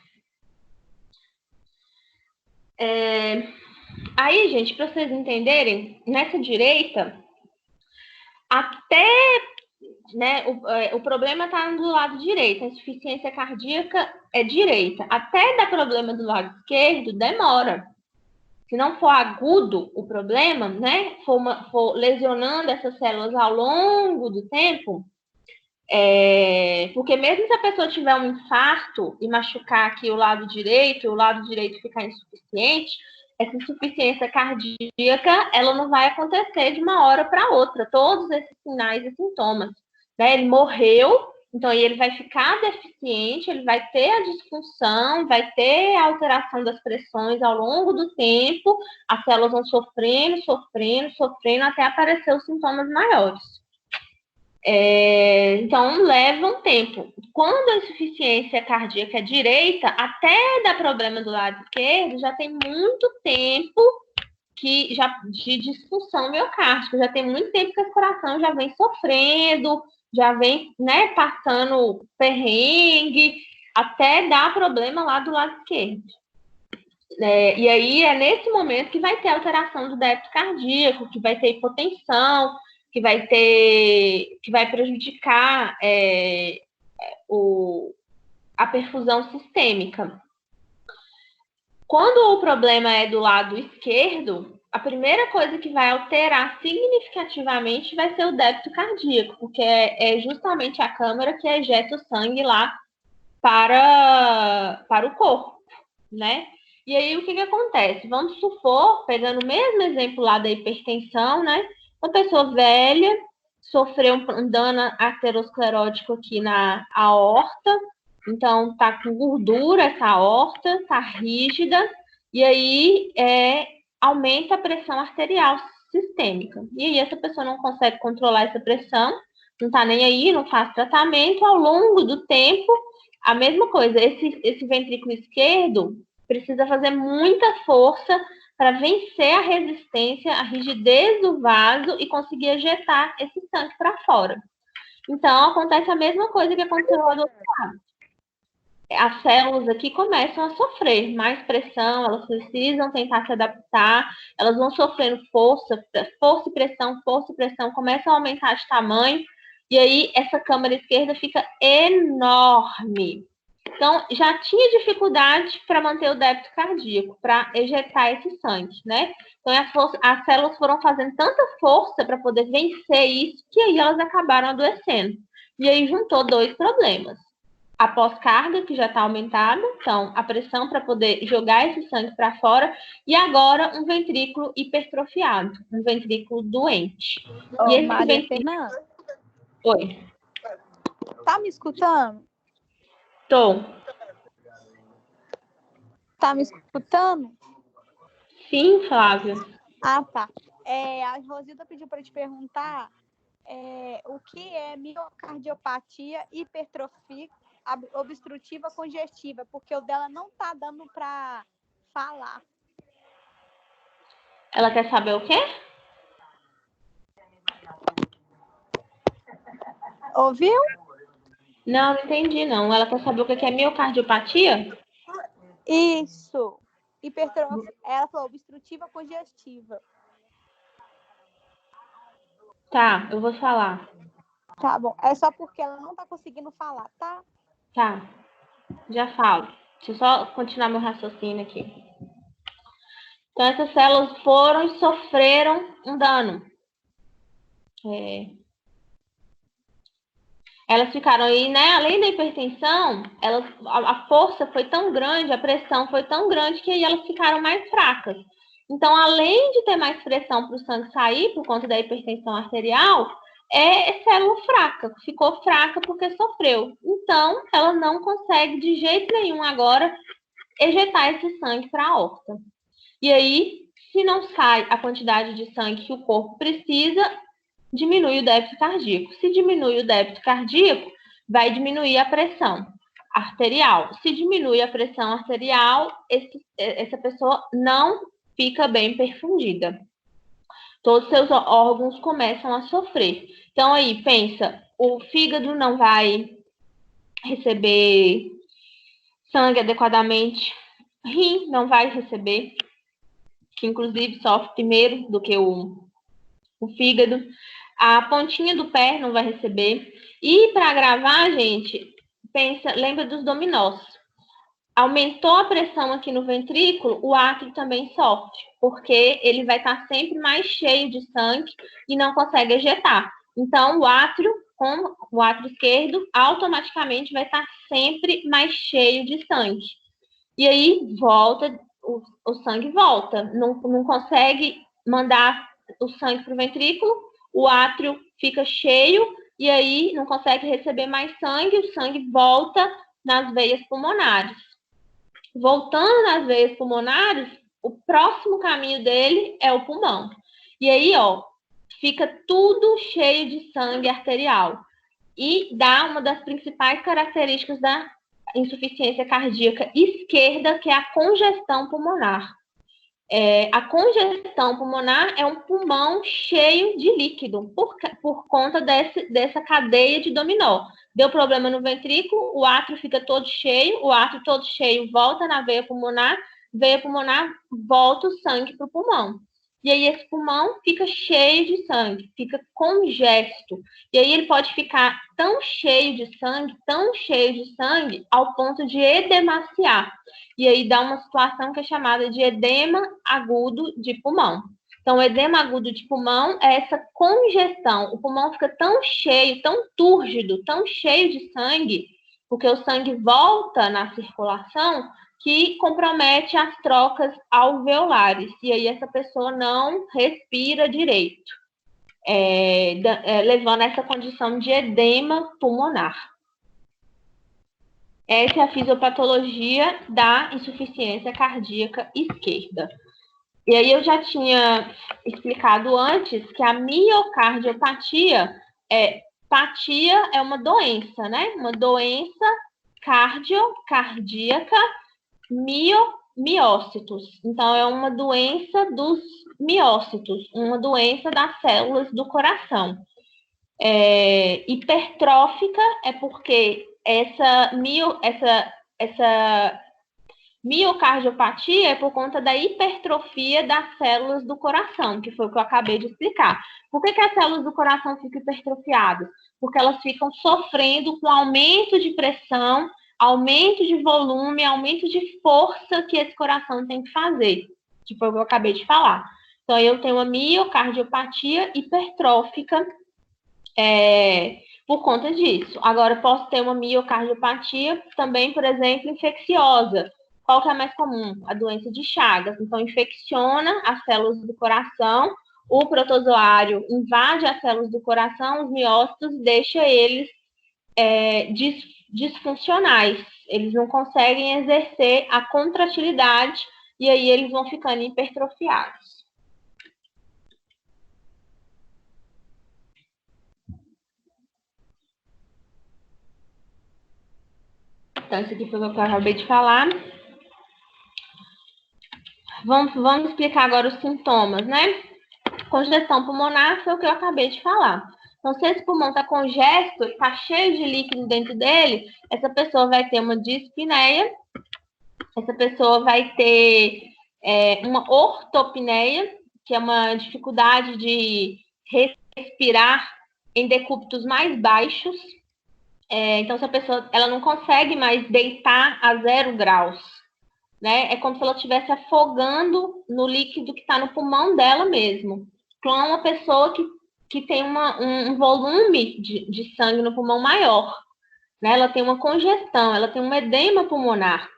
Aí, gente, para vocês entenderem, nessa direita, até, né, o problema está do lado direito, a insuficiência cardíaca é direita. Até dar problema do lado esquerdo, demora. Se não for agudo o problema, né, for lesionando essas células ao longo do tempo, porque mesmo se a pessoa tiver um infarto e machucar aqui o lado direito, e o lado direito ficar insuficiente, essa insuficiência cardíaca, ela não vai acontecer de uma hora para outra, todos esses sinais e sintomas. Né? Ele morreu, então ele vai ficar deficiente, ele vai ter a disfunção, vai ter a alteração das pressões ao longo do tempo, as células vão sofrendo, até aparecer os sintomas maiores. Então, leva um tempo. Quando a insuficiência cardíaca é direita, até dar problema do lado esquerdo, já tem muito tempo de disfunção miocárdica, já tem muito tempo que esse coração já vem sofrendo, já vem, né, passando perrengue, até dar problema lá do lado esquerdo. E aí é nesse momento que vai ter alteração do débito cardíaco, que vai ter hipotensão, que vai prejudicar a perfusão sistêmica. Quando o problema é do lado esquerdo, a primeira coisa que vai alterar significativamente vai ser o débito cardíaco, porque é justamente a câmara que ejeta o sangue lá para o corpo, né? E aí, o que acontece? Vamos supor, pegando o mesmo exemplo lá da hipertensão, né? Uma pessoa velha sofreu um dano arteriosclerótico aqui na aorta, então tá com gordura essa aorta, tá rígida, e aí aumenta a pressão arterial sistêmica. E aí essa pessoa não consegue controlar essa pressão, não tá nem aí, não faz tratamento, ao longo do tempo, a mesma coisa, esse ventrículo esquerdo precisa fazer muita força para vencer a resistência, a rigidez do vaso e conseguir ejetar esse sangue para fora. Então, acontece a mesma coisa que aconteceu lá do outro lado. As células aqui começam a sofrer mais pressão, elas precisam tentar se adaptar, elas vão sofrendo força e pressão, começam a aumentar de tamanho, e aí essa câmara esquerda fica enorme. Então, já tinha dificuldade para manter o débito cardíaco, para ejetar esse sangue, né? Então, as células foram fazendo tanta força para poder vencer isso, que aí elas acabaram adoecendo. E aí juntou dois problemas. A pós-carga, que já está aumentada, então, a pressão para poder jogar esse sangue para fora, e agora um ventrículo hipertrofiado, um ventrículo doente. Ô, e esse Maria Fernanda. Oi. Tá me escutando? Tô. Tá me escutando? Sim, Flávia. Ah, tá. A Rosilda pediu para te perguntar o que é miocardiopatia hipertrofia obstrutiva congestiva, porque o dela não tá dando para falar. Ela quer saber o quê? Ouviu? Não entendi, não. Ela quer saber o que é miocardiopatia? Isso. Hipertrofia. Ela falou obstrutiva congestiva. Tá, eu vou falar. Tá bom. É só porque ela não tá conseguindo falar, tá? Tá. Já falo. Deixa eu só continuar meu raciocínio aqui. Então, essas células foram e sofreram um dano. Elas ficaram aí, né? Além da hipertensão, a força foi tão grande, a pressão foi tão grande que aí elas ficaram mais fracas. Então, além de ter mais pressão para o sangue sair por conta da hipertensão arterial, é célula fraca, ficou fraca porque sofreu. Então, ela não consegue de jeito nenhum agora ejetar esse sangue para a aorta. E aí, se não sai a quantidade de sangue que o corpo precisa, diminui o débito cardíaco. Se diminui o débito cardíaco, vai diminuir a pressão arterial. Se diminui a pressão arterial, essa pessoa não fica bem perfundida. Todos os seus órgãos começam a sofrer. Então, aí, pensa, o fígado não vai receber sangue adequadamente, rim não vai receber, que inclusive sofre primeiro do que o fígado. A pontinha do pé não vai receber. E para agravar, gente, lembra dos dominós. Aumentou a pressão aqui no ventrículo, o átrio também sofre, porque ele vai estar sempre mais cheio de sangue e não consegue ejetar. Então, o átrio esquerdo, automaticamente vai estar sempre mais cheio de sangue. E aí, o sangue volta. Não consegue mandar o sangue para o ventrículo, o átrio fica cheio e aí não consegue receber mais sangue, o sangue volta nas veias pulmonares. Voltando nas veias pulmonares, o próximo caminho dele é o pulmão. E aí, fica tudo cheio de sangue arterial. E dá uma das principais características da insuficiência cardíaca esquerda, que é a congestão pulmonar. A congestão pulmonar é um pulmão cheio de líquido por conta dessa cadeia de dominó. Deu problema no ventrículo, o átrio fica todo cheio, o átrio todo cheio volta na veia pulmonar volta o sangue para o pulmão. E aí esse pulmão fica cheio de sangue, fica congesto. E aí ele pode ficar tão cheio de sangue, ao ponto de edemaciar. E aí dá uma situação que é chamada de edema agudo de pulmão. Então, o edema agudo de pulmão é essa congestão. O pulmão fica tão cheio, tão túrgido, tão cheio de sangue, porque o sangue volta na circulação, que compromete as trocas alveolares. E aí essa pessoa não respira direito, levando a essa condição de edema pulmonar. Essa é a fisiopatologia da insuficiência cardíaca esquerda. E aí eu já tinha explicado antes que a miocardiopatia patia é uma doença, né? Uma doença cardíaca miócitos. Então, é uma doença dos miócitos, uma doença das células do coração. Hipertrófica é porque essa miocardiopatia é por conta da hipertrofia das células do coração, que foi o que eu acabei de explicar. Por que as células do coração ficam hipertrofiadas? Porque elas ficam sofrendo com aumento de pressão, aumento de volume, aumento de força que esse coração tem que fazer, que foi o que eu acabei de falar. Então, eu tenho uma miocardiopatia hipertrófica por conta disso. Agora, posso ter uma miocardiopatia também, por exemplo, infecciosa. Qual que é a mais comum? A doença de Chagas. Então, infecciona as células do coração, o protozoário invade as células do coração, os miócitos, e deixa eles disfuncionais. Eles não conseguem exercer a contratilidade e aí eles vão ficando hipertrofiados. Então, isso aqui foi o que eu acabei de falar. Vamos explicar agora os sintomas, né? Congestão pulmonar foi o que eu acabei de falar. Então, se esse pulmão está congesto, está cheio de líquido dentro dele, essa pessoa vai ter uma dispneia, essa pessoa vai ter uma ortopneia, que é uma dificuldade de respirar em decúbitos mais baixos. Então, se a pessoa ela não consegue mais deitar a 0 graus, né? É como se ela estivesse afogando no líquido que está no pulmão dela mesmo. Então, é uma pessoa que tem um volume de sangue no pulmão maior, né? Ela tem uma congestão, ela tem um edema pulmonar.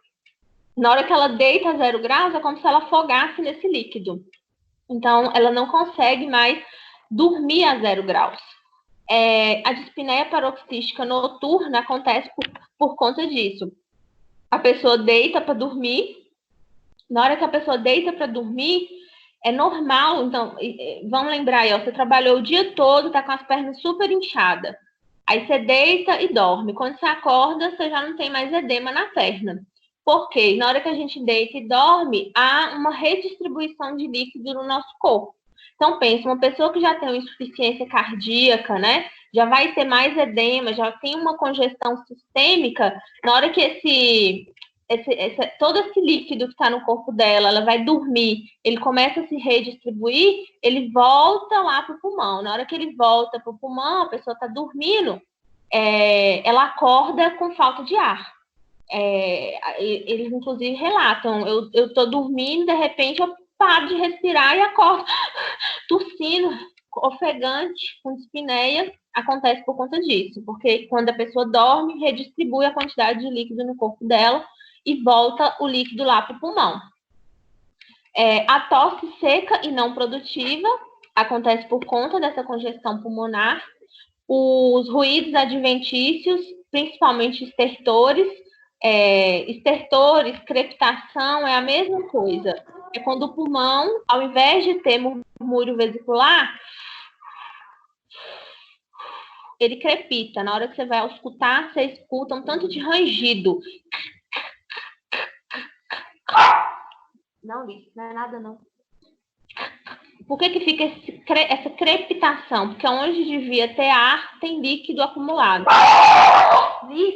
Na hora que ela deita a 0 graus, é como se ela afogasse nesse líquido. Então, ela não consegue mais dormir a 0 graus. A dispneia paroxística noturna acontece por conta disso. A pessoa deita para dormir. Na hora que a pessoa deita para dormir, é normal. Então, vamos lembrar aí, você trabalhou o dia todo, tá com as pernas super inchadas. Aí você deita e dorme. Quando você acorda, você já não tem mais edema na perna. Por quê? Na hora que a gente deita e dorme, há uma redistribuição de líquido no nosso corpo. Então, pensa, uma pessoa que já tem uma insuficiência cardíaca, né? Já vai ter mais edema, já tem uma congestão sistêmica. Na hora que todo esse líquido que está no corpo dela, ela vai dormir, ele começa a se redistribuir, ele volta lá para o pulmão. Na hora que ele volta para o pulmão, a pessoa está dormindo, ela acorda com falta de ar. Eles, inclusive, relatam, eu estou dormindo, de repente eu paro de respirar e acordo tossindo, ofegante, com dispneia. Acontece por conta disso, porque quando a pessoa dorme, redistribui a quantidade de líquido no corpo dela e volta o líquido lá para o pulmão. A tosse seca e não produtiva acontece por conta dessa congestão pulmonar. Os ruídos adventícios, principalmente estertores, crepitação, é a mesma coisa. É quando o pulmão, ao invés de ter murmúrio vesicular, ele crepita. Na hora que você vai escutar, você escuta um tanto de rangido. Não, Liz, não é nada, não. Por que fica essa crepitação? Porque onde devia ter ar, tem líquido acumulado. Liz,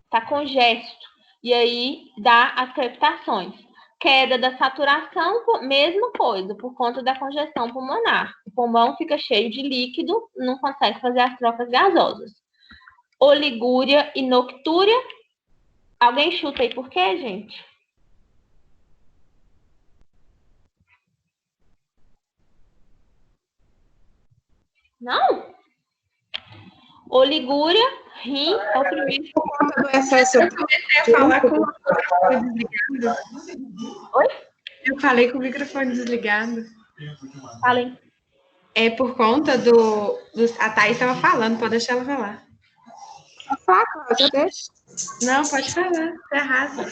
tá congesto. E aí dá as crepitações. Queda da saturação, mesma coisa, por conta da congestão pulmonar. O pulmão fica cheio de líquido, não consegue fazer as trocas gasosas. Oligúria e noctúria. Alguém chuta aí por quê, gente? Não? Oligúria, rim, é o primeiro. Por conta do excesso Eu comecei a falar com o microfone desligado. Oi? Eu falei com o microfone desligado. Falem. É por conta do... A Thaís estava falando, pode deixar ela falar. Fala, Cláudia, deixa. Não, pode falar, você arrasa.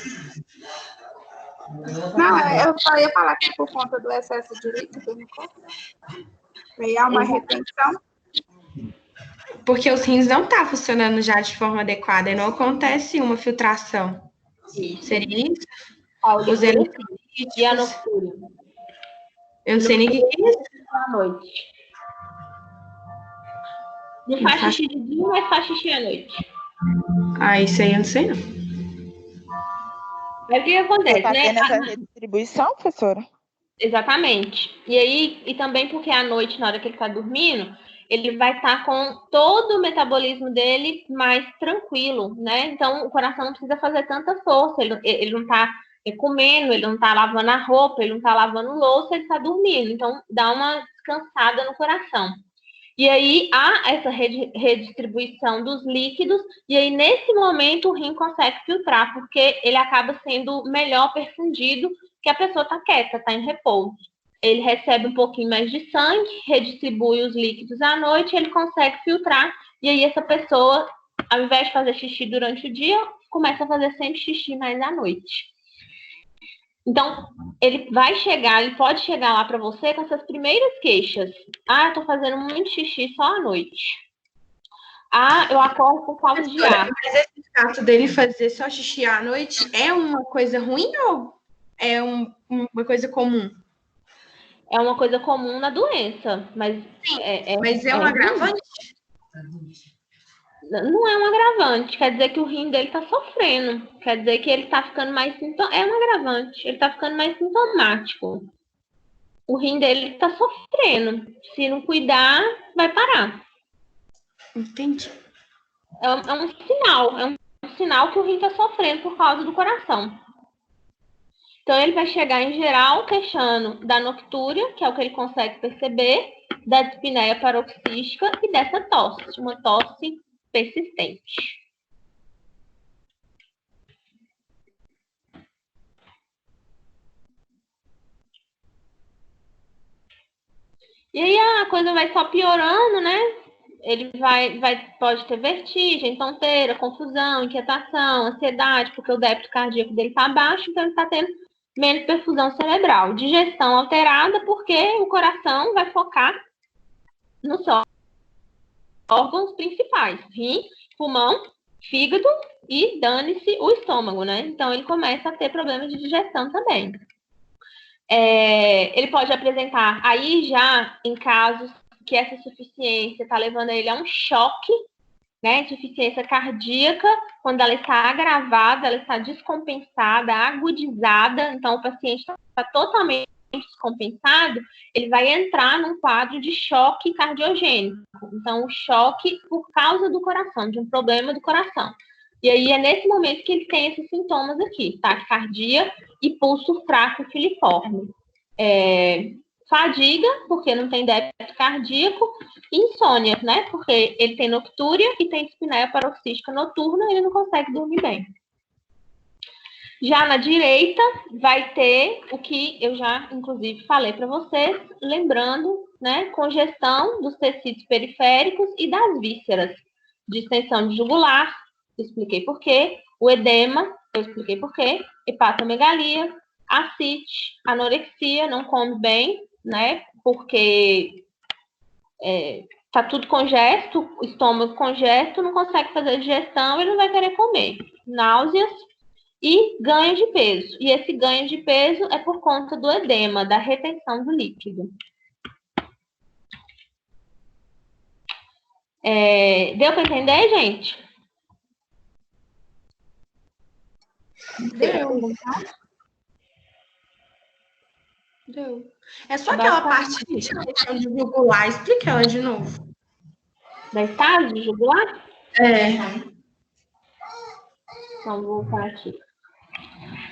Não, eu só ia falar que por conta do excesso de líquido no corpo. Aí há uma retenção. Porque os rins não estão funcionando já de forma adequada e não acontece uma filtração. Seria isso? Os eletrolíticos. E a noctúria? Eu não sei nem o que é isso. À noite. Não faz xixi de dia, mas faz xixi à noite. Ah, isso aí eu não sei não. Mas o que acontece, Tá né? tendo essa redistribuição, professora? Exatamente. E aí, e também porque à noite, na hora que ele está dormindo, ele vai estar com todo o metabolismo dele mais tranquilo, né? Então, o coração não precisa fazer tanta força, ele não está comendo, ele não está lavando a roupa, ele não está lavando louça, ele está dormindo. Então, dá uma descansada no coração. E aí, há essa redistribuição dos líquidos, e aí, nesse momento, o rim consegue filtrar, porque ele acaba sendo melhor perfundido, que a pessoa está quieta, está em repouso. Ele recebe um pouquinho mais de sangue, redistribui os líquidos à noite, ele consegue filtrar, e aí essa pessoa, ao invés de fazer xixi durante o dia, começa a fazer sempre xixi mais à noite. Então, ele pode chegar lá para você com essas primeiras queixas. Ah, eu tô fazendo muito xixi só à noite. Ah, eu acordo com falta de ar. Mas esse fato dele fazer só xixi à noite é uma coisa ruim ou é uma coisa comum? É uma coisa comum na doença, mas... Mas é um agravante? Não é um agravante, quer dizer que o rim dele tá sofrendo, quer dizer que ele tá ficando mais é um agravante, ele tá ficando mais sintomático. O rim dele tá sofrendo, se não cuidar, vai parar. Entendi. É um sinal que o rim tá sofrendo por causa do coração. Então ele vai chegar em geral queixando da noctúria, que é o que ele consegue perceber, da dispneia paroxística e dessa tosse, uma tosse persistente. E aí a coisa vai só piorando, né? Ele pode ter vertigem, tonteira, confusão, inquietação, ansiedade, porque o débito cardíaco dele está baixo, então ele está tendo menos perfusão cerebral. Digestão alterada, porque o coração vai focar nos órgãos principais, rim, pulmão, fígado e dane-se o estômago, né? Então, ele começa a ter problemas de digestão também. Ele pode apresentar, aí já em casos que essa insuficiência está levando ele a um choque, né? Insuficiência cardíaca, quando ela está agravada, ela está descompensada, agudizada, então o paciente está totalmente descompensado, ele vai entrar num quadro de choque cardiogênico. Então, o choque por causa do coração, de um problema do coração. E aí é nesse momento que ele tem esses sintomas aqui, taquicardia e pulso fraco filiforme. Fadiga, porque não tem débito cardíaco, e insônia, né? Porque ele tem noctúria e tem dispneia paroxística noturna e ele não consegue dormir bem. Já na direita, vai ter o que eu já, inclusive, falei para vocês, lembrando, né? Congestão dos tecidos periféricos e das vísceras. Distensão de jugular, expliquei por quê. O edema, eu expliquei por quê. Hepatomegalia, ascite, anorexia, não come bem, né? Porque tá tudo congesto, o estômago congesto, não consegue fazer digestão, ele não vai querer comer. Náuseas e ganho de peso. E esse ganho de peso é por conta do edema, da retenção do líquido. Deu para entender, gente? Deu. É só aquela parte de região de jugular. Explica ela de novo. Da estágio de jugular? Então, vou voltar aqui.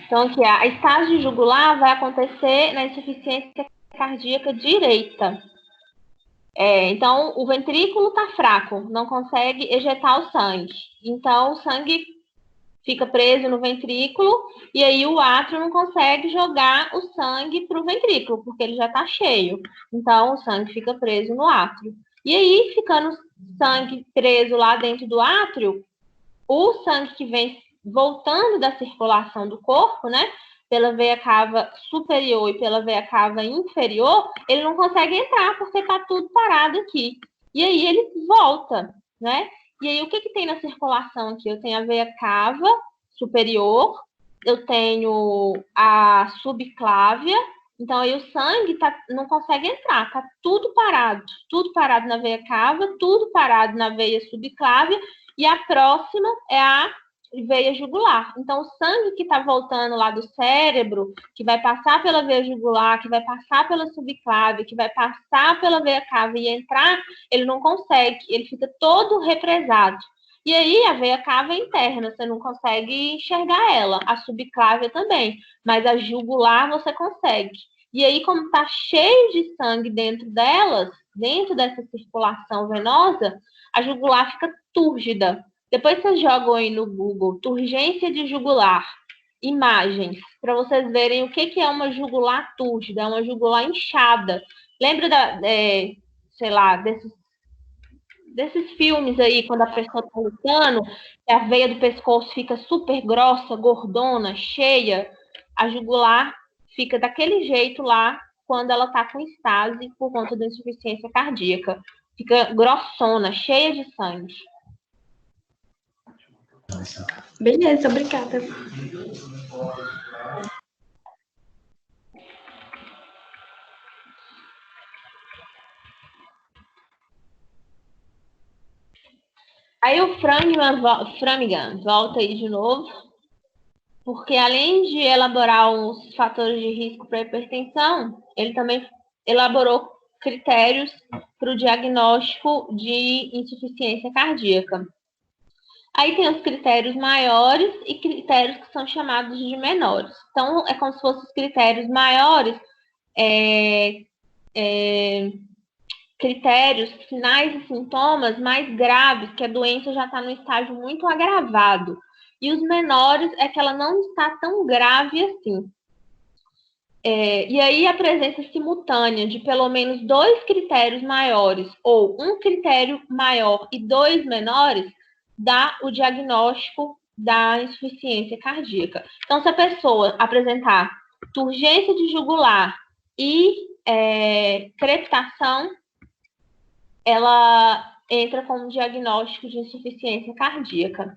Então, aqui, a estágio jugular vai acontecer na insuficiência cardíaca direita. Então, o ventrículo está fraco, não consegue ejetar o sangue. Então, o sangue fica preso no ventrículo e aí o átrio não consegue jogar o sangue para o ventrículo, porque ele já está cheio. Então, o sangue fica preso no átrio. E aí, ficando sangue preso lá dentro do átrio, o sangue que vem voltando da circulação do corpo, né, pela veia cava superior e pela veia cava inferior, ele não consegue entrar porque está tudo parado aqui. E aí ele volta, né? E aí o que tem na circulação aqui? Eu tenho a veia cava superior, eu tenho a subclávia, então aí o sangue não consegue entrar, está tudo parado na veia cava, tudo parado na veia subclávia, e a próxima é a veia jugular. Então, o sangue que está voltando lá do cérebro, que vai passar pela veia jugular, que vai passar pela subclávia, que vai passar pela veia cava e entrar, ele não consegue, ele fica todo represado. E aí, a veia cava é interna, você não consegue enxergar ela. A subclávia também, mas a jugular você consegue. E aí, como está cheio de sangue dentro delas, dentro dessa circulação venosa, a jugular fica túrgida. Depois vocês jogam aí no Google, turgência de jugular, imagens, para vocês verem o que é uma jugular túrgida, é uma jugular inchada. Lembra sei lá, desses filmes aí, quando a pessoa está lutando, a veia do pescoço fica super grossa, gordona, cheia, a jugular fica daquele jeito lá quando ela está com estase por conta da insuficiência cardíaca. Fica grossona, cheia de sangue. Beleza, obrigada. Aí o Framingham volta aí de novo, porque além de elaborar os fatores de risco para hipertensão, ele também elaborou critérios para o diagnóstico de insuficiência cardíaca. Aí tem os critérios maiores e critérios que são chamados de menores. Então, é como se fossem os critérios maiores, critérios, sinais e sintomas mais graves, que a doença já está no estágio muito agravado. E os menores é que ela não está tão grave assim. E aí a presença simultânea de pelo menos 2 critérios maiores ou um critério maior e 2 menores dá o diagnóstico da insuficiência cardíaca. Então, se a pessoa apresentar turgência de jugular e crepitação, ela entra com um diagnóstico de insuficiência cardíaca.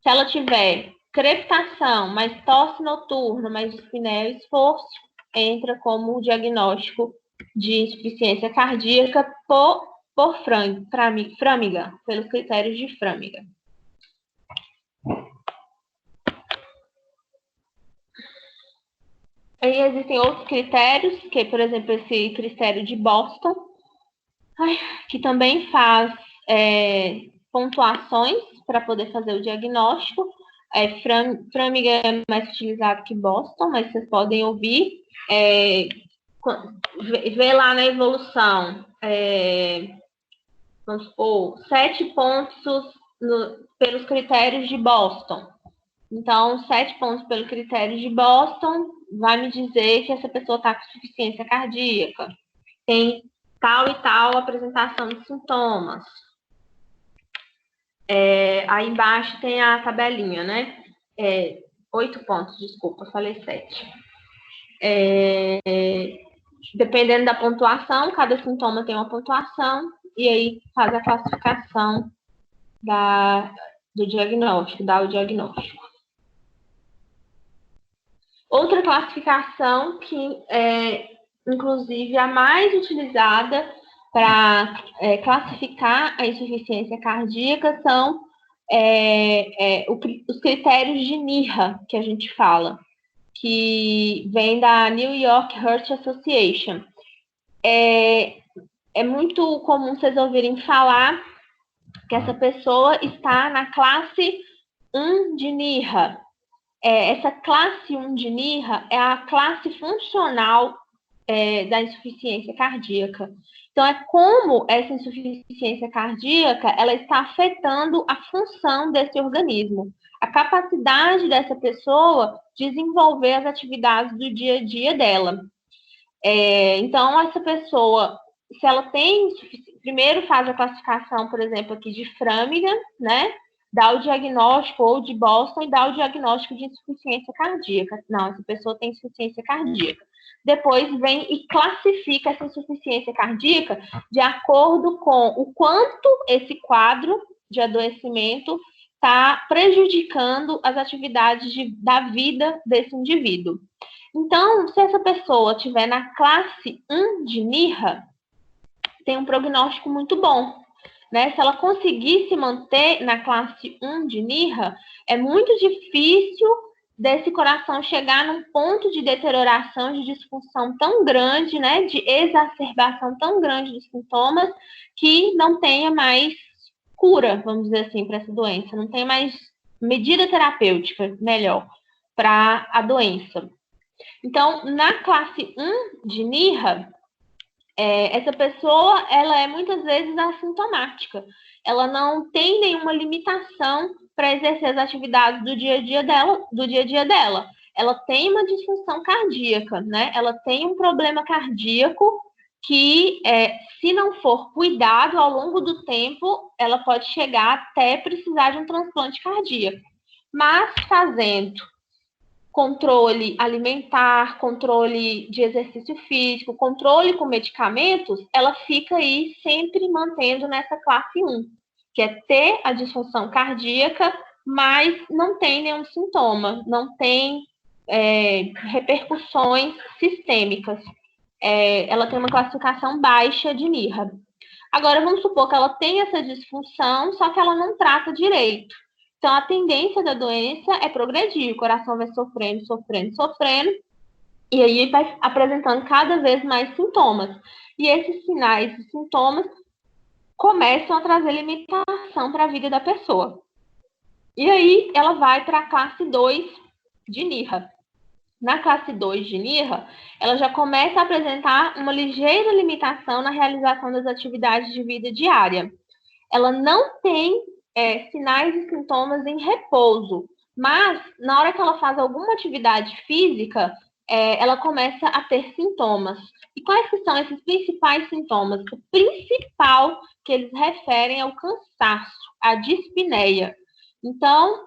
Se ela tiver crepitação, mais tosse noturna, mais dispneia e esforço, entra como diagnóstico de insuficiência cardíaca por Framingham, pelos critérios de Framingham. Aí existem outros critérios, que, por exemplo, esse critério de Boston, que também faz pontuações para poder fazer o diagnóstico. Framingham é mais utilizado que Boston, mas vocês podem ouvir, ver lá na evolução, vamos supor, 7 pontos pelos critérios de Boston. Então, 7 pontos pelo critério de Boston vai me dizer que essa pessoa está com insuficiência cardíaca. Tem tal e tal apresentação de sintomas. Aí embaixo tem a tabelinha, né? 8 pontos, desculpa, falei 7. Dependendo da pontuação, cada sintoma tem uma pontuação, e aí faz a classificação do diagnóstico, dá o diagnóstico. Outra classificação que é, inclusive, a mais utilizada para classificar a insuficiência cardíaca são os critérios de NIRA, que a gente fala, que vem da New York Heart Association. É muito comum vocês ouvirem falar que essa pessoa está na classe 1 de NIRA. Essa classe 1 de NIRA é a classe funcional da insuficiência cardíaca. Então, é como essa insuficiência cardíaca ela está afetando a função desse organismo, a capacidade dessa pessoa de desenvolver as atividades do dia a dia dela. Então, essa pessoa, se ela tem, primeiro faz a classificação, por exemplo, aqui de Framingham, né? Dá o diagnóstico, ou de Boston, e dá o diagnóstico de insuficiência cardíaca. Não, essa pessoa tem insuficiência cardíaca. Depois vem e classifica essa insuficiência cardíaca de acordo com o quanto esse quadro de adoecimento está prejudicando as atividades da vida desse indivíduo. Então, se essa pessoa estiver na classe 1 de NIRA, tem um prognóstico muito bom, né? Se ela conseguir se manter na classe 1 de NIRA, é muito difícil desse coração chegar num ponto de deterioração, de disfunção tão grande, né? De exacerbação tão grande dos sintomas, que não tenha mais cura, vamos dizer assim, para essa doença, não tem mais medida terapêutica melhor para a doença. Então, na classe 1 de NIRA, essa pessoa, ela é muitas vezes assintomática. Ela não tem nenhuma limitação para exercer as atividades do dia a dia dela. Ela tem uma disfunção cardíaca, né? Ela tem um problema cardíaco que, se não for cuidado ao longo do tempo, ela pode chegar até precisar de um transplante cardíaco. Mas fazendo controle alimentar, controle de exercício físico, controle com medicamentos, ela fica aí sempre mantendo nessa classe 1, que é ter a disfunção cardíaca, mas não tem nenhum sintoma, não tem repercussões sistêmicas. Ela tem uma classificação baixa de NIRA. Agora, vamos supor que ela tem essa disfunção, só que ela não trata direito. Então, a tendência da doença é progredir, o coração vai sofrendo, e aí vai apresentando cada vez mais sintomas. E esses sinais e sintomas começam a trazer limitação para a vida da pessoa. E aí, ela vai para a classe 2 de NIRA. Na classe 2 de NIRA, ela já começa a apresentar uma ligeira limitação na realização das atividades de vida diária. Ela não tem sinais e sintomas em repouso, mas na hora que ela faz alguma atividade física, ela começa a ter sintomas. E quais que são esses principais sintomas? O principal que eles referem é o cansaço, a dispneia. Então,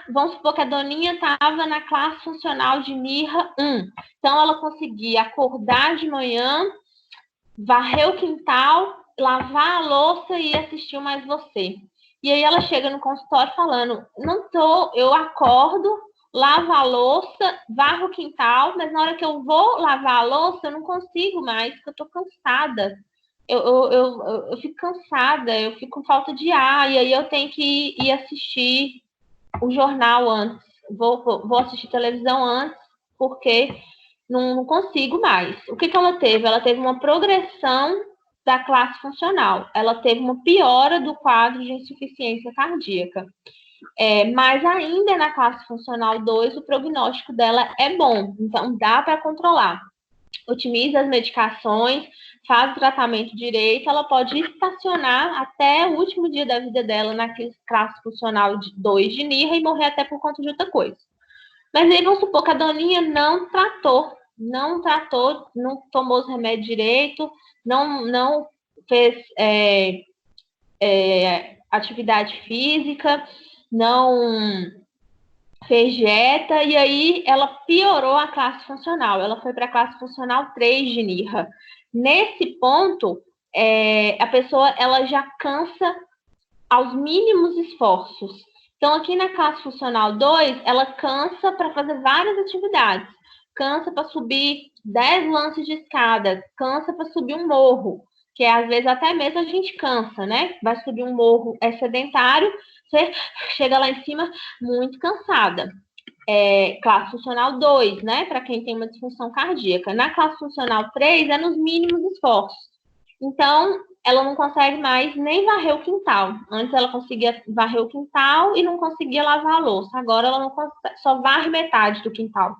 vamos supor que a Doninha estava na classe funcional de NIRA 1. Então, ela conseguia acordar de manhã, varrer o quintal, lavar a louça e assistir o Mais Você. E aí ela chega no consultório falando, eu acordo, lavo a louça, varro o quintal, mas na hora que eu vou lavar a louça, eu não consigo mais, porque eu estou cansada. Eu fico cansada, eu fico com falta de ar, e aí eu tenho que ir assistir o jornal antes, vou assistir televisão antes, porque não consigo mais. O que ela teve? Ela teve uma progressão da classe funcional. Ela teve uma piora do quadro de insuficiência cardíaca. Mas ainda na classe funcional 2, o prognóstico dela é bom. Então, dá para controlar. Otimiza as medicações, faz o tratamento direito, ela pode estacionar até o último dia da vida dela na classe funcional 2 de NIRA e morrer até por conta de outra coisa. Mas aí vamos supor que a Doninha não tomou os remédios direito, não fez atividade física, não fez dieta, e aí ela piorou a classe funcional. Ela foi para a classe funcional 3 de NIRA. Nesse ponto, a pessoa ela já cansa aos mínimos esforços. Então, aqui na classe funcional 2, ela cansa para fazer várias atividades. cansa para subir 10 lances de escada, cansa para subir um morro, que às vezes até mesmo a gente cansa, né? Vai subir um morro, é sedentário, você chega lá em cima muito cansada. Classe funcional 2, né? Para quem tem uma disfunção cardíaca. Na classe funcional 3, é nos mínimos esforços. Então, ela não consegue mais nem varrer o quintal. Antes ela conseguia varrer o quintal e não conseguia lavar a louça. Agora ela não consegue, só varre metade do quintal.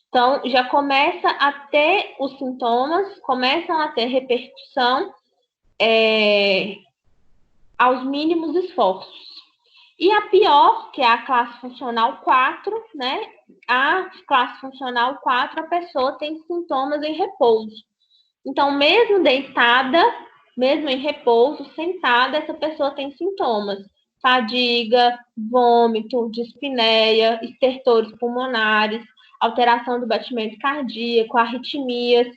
Então, já começa a ter os sintomas, começam a ter repercussão aos mínimos esforços. E a pior, que é a classe funcional 4, né? A classe funcional 4, a pessoa tem sintomas em repouso. Então, mesmo deitada, mesmo em repouso, sentada, essa pessoa tem sintomas. Fadiga, vômito, dispneia, estertores pulmonares, alteração do batimento cardíaco, arritmias.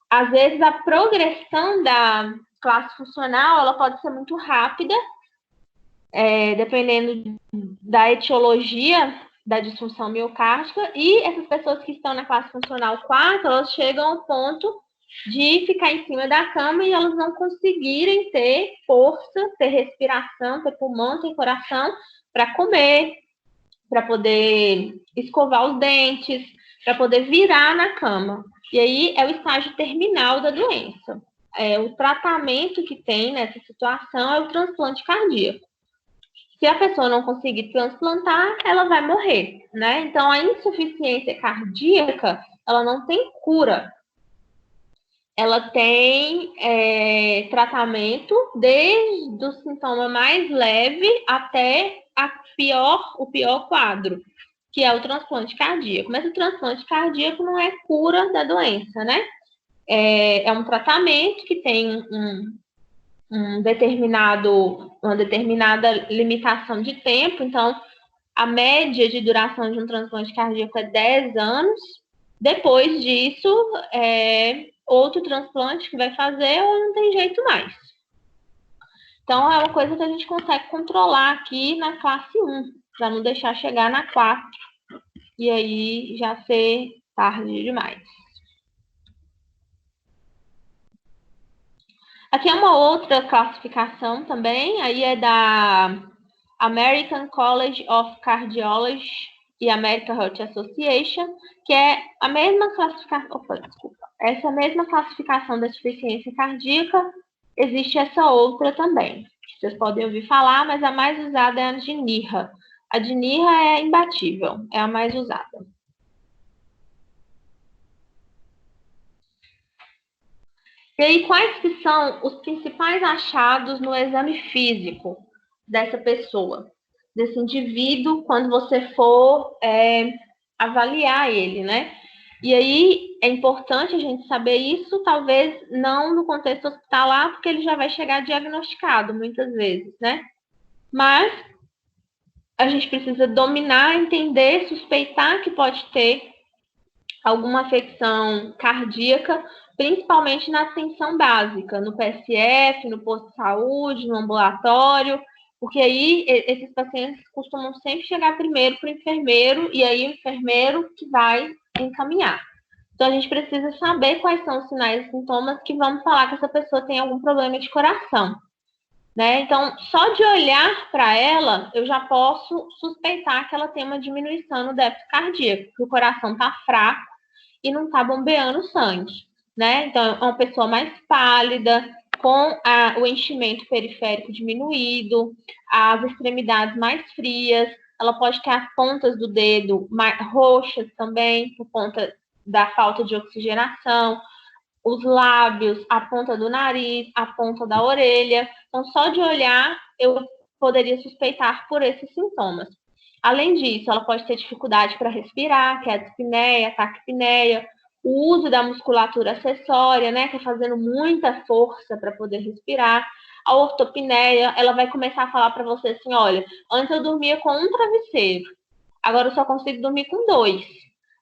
Às vezes, a progressão da classe funcional, ela pode ser muito rápida, dependendo da etiologia da disfunção miocárdica, e essas pessoas que estão na classe funcional 4, elas chegam ao ponto de ficar em cima da cama e elas não conseguirem ter força, ter respiração, ter pulmão, ter coração para comer, para poder escovar os dentes, para poder virar na cama. E aí é o estágio terminal da doença. O tratamento que tem nessa situação é o transplante cardíaco. Se a pessoa não conseguir transplantar, ela vai morrer, né? Então, a insuficiência cardíaca, ela não tem cura. Ela tem tratamento desde o sintoma mais leve até o pior quadro, que é o transplante cardíaco. Mas o transplante cardíaco não é cura da doença, né? É um tratamento que tem uma determinada limitação de tempo. Então, a média de duração de um transplante cardíaco é 10 anos. Depois disso, outro transplante que vai fazer ou não tem jeito mais. Então, é uma coisa que a gente consegue controlar aqui na classe 1, para não deixar chegar na 4 e aí já ser tarde demais. Aqui é uma outra classificação também, aí é da American College of Cardiology e American Heart Association, que é a mesma classificação. Essa mesma classificação da deficiência cardíaca, existe essa outra também. Vocês podem ouvir falar, mas a mais usada é a de NIRA. A de NIRA é imbatível, é a mais usada. E aí, quais que são os principais achados no exame físico dessa pessoa, desse indivíduo, quando você for avaliar ele, né? E aí, é importante a gente saber isso, talvez não no contexto hospitalar, porque ele já vai chegar diagnosticado, muitas vezes, né? Mas a gente precisa dominar, entender, suspeitar que pode ter alguma afecção cardíaca, principalmente na atenção básica, no PSF, no posto de saúde, no ambulatório, porque aí esses pacientes costumam sempre chegar primeiro para o enfermeiro, e aí o enfermeiro que vai encaminhar. Então, a gente precisa saber quais são os sinais e sintomas que vão falar que essa pessoa tem algum problema de coração, né? Então, só de olhar para ela, eu já posso suspeitar que ela tem uma diminuição no débito cardíaco, que o coração está fraco e não está bombeando sangue, né? Então, é uma pessoa mais pálida, com o enchimento periférico diminuído, as extremidades mais frias, ela pode ter as pontas do dedo mais roxas também, por conta da falta de oxigenação, os lábios, a ponta do nariz, a ponta da orelha. Então, só de olhar, eu poderia suspeitar por esses sintomas. Além disso, ela pode ter dificuldade para respirar, que é a dispneia, a taquipneia, o uso da musculatura acessória, né, que é fazendo muita força para poder respirar. A ortopneia, ela vai começar a falar para você assim, olha, antes eu dormia com um travesseiro, agora eu só consigo dormir com 2.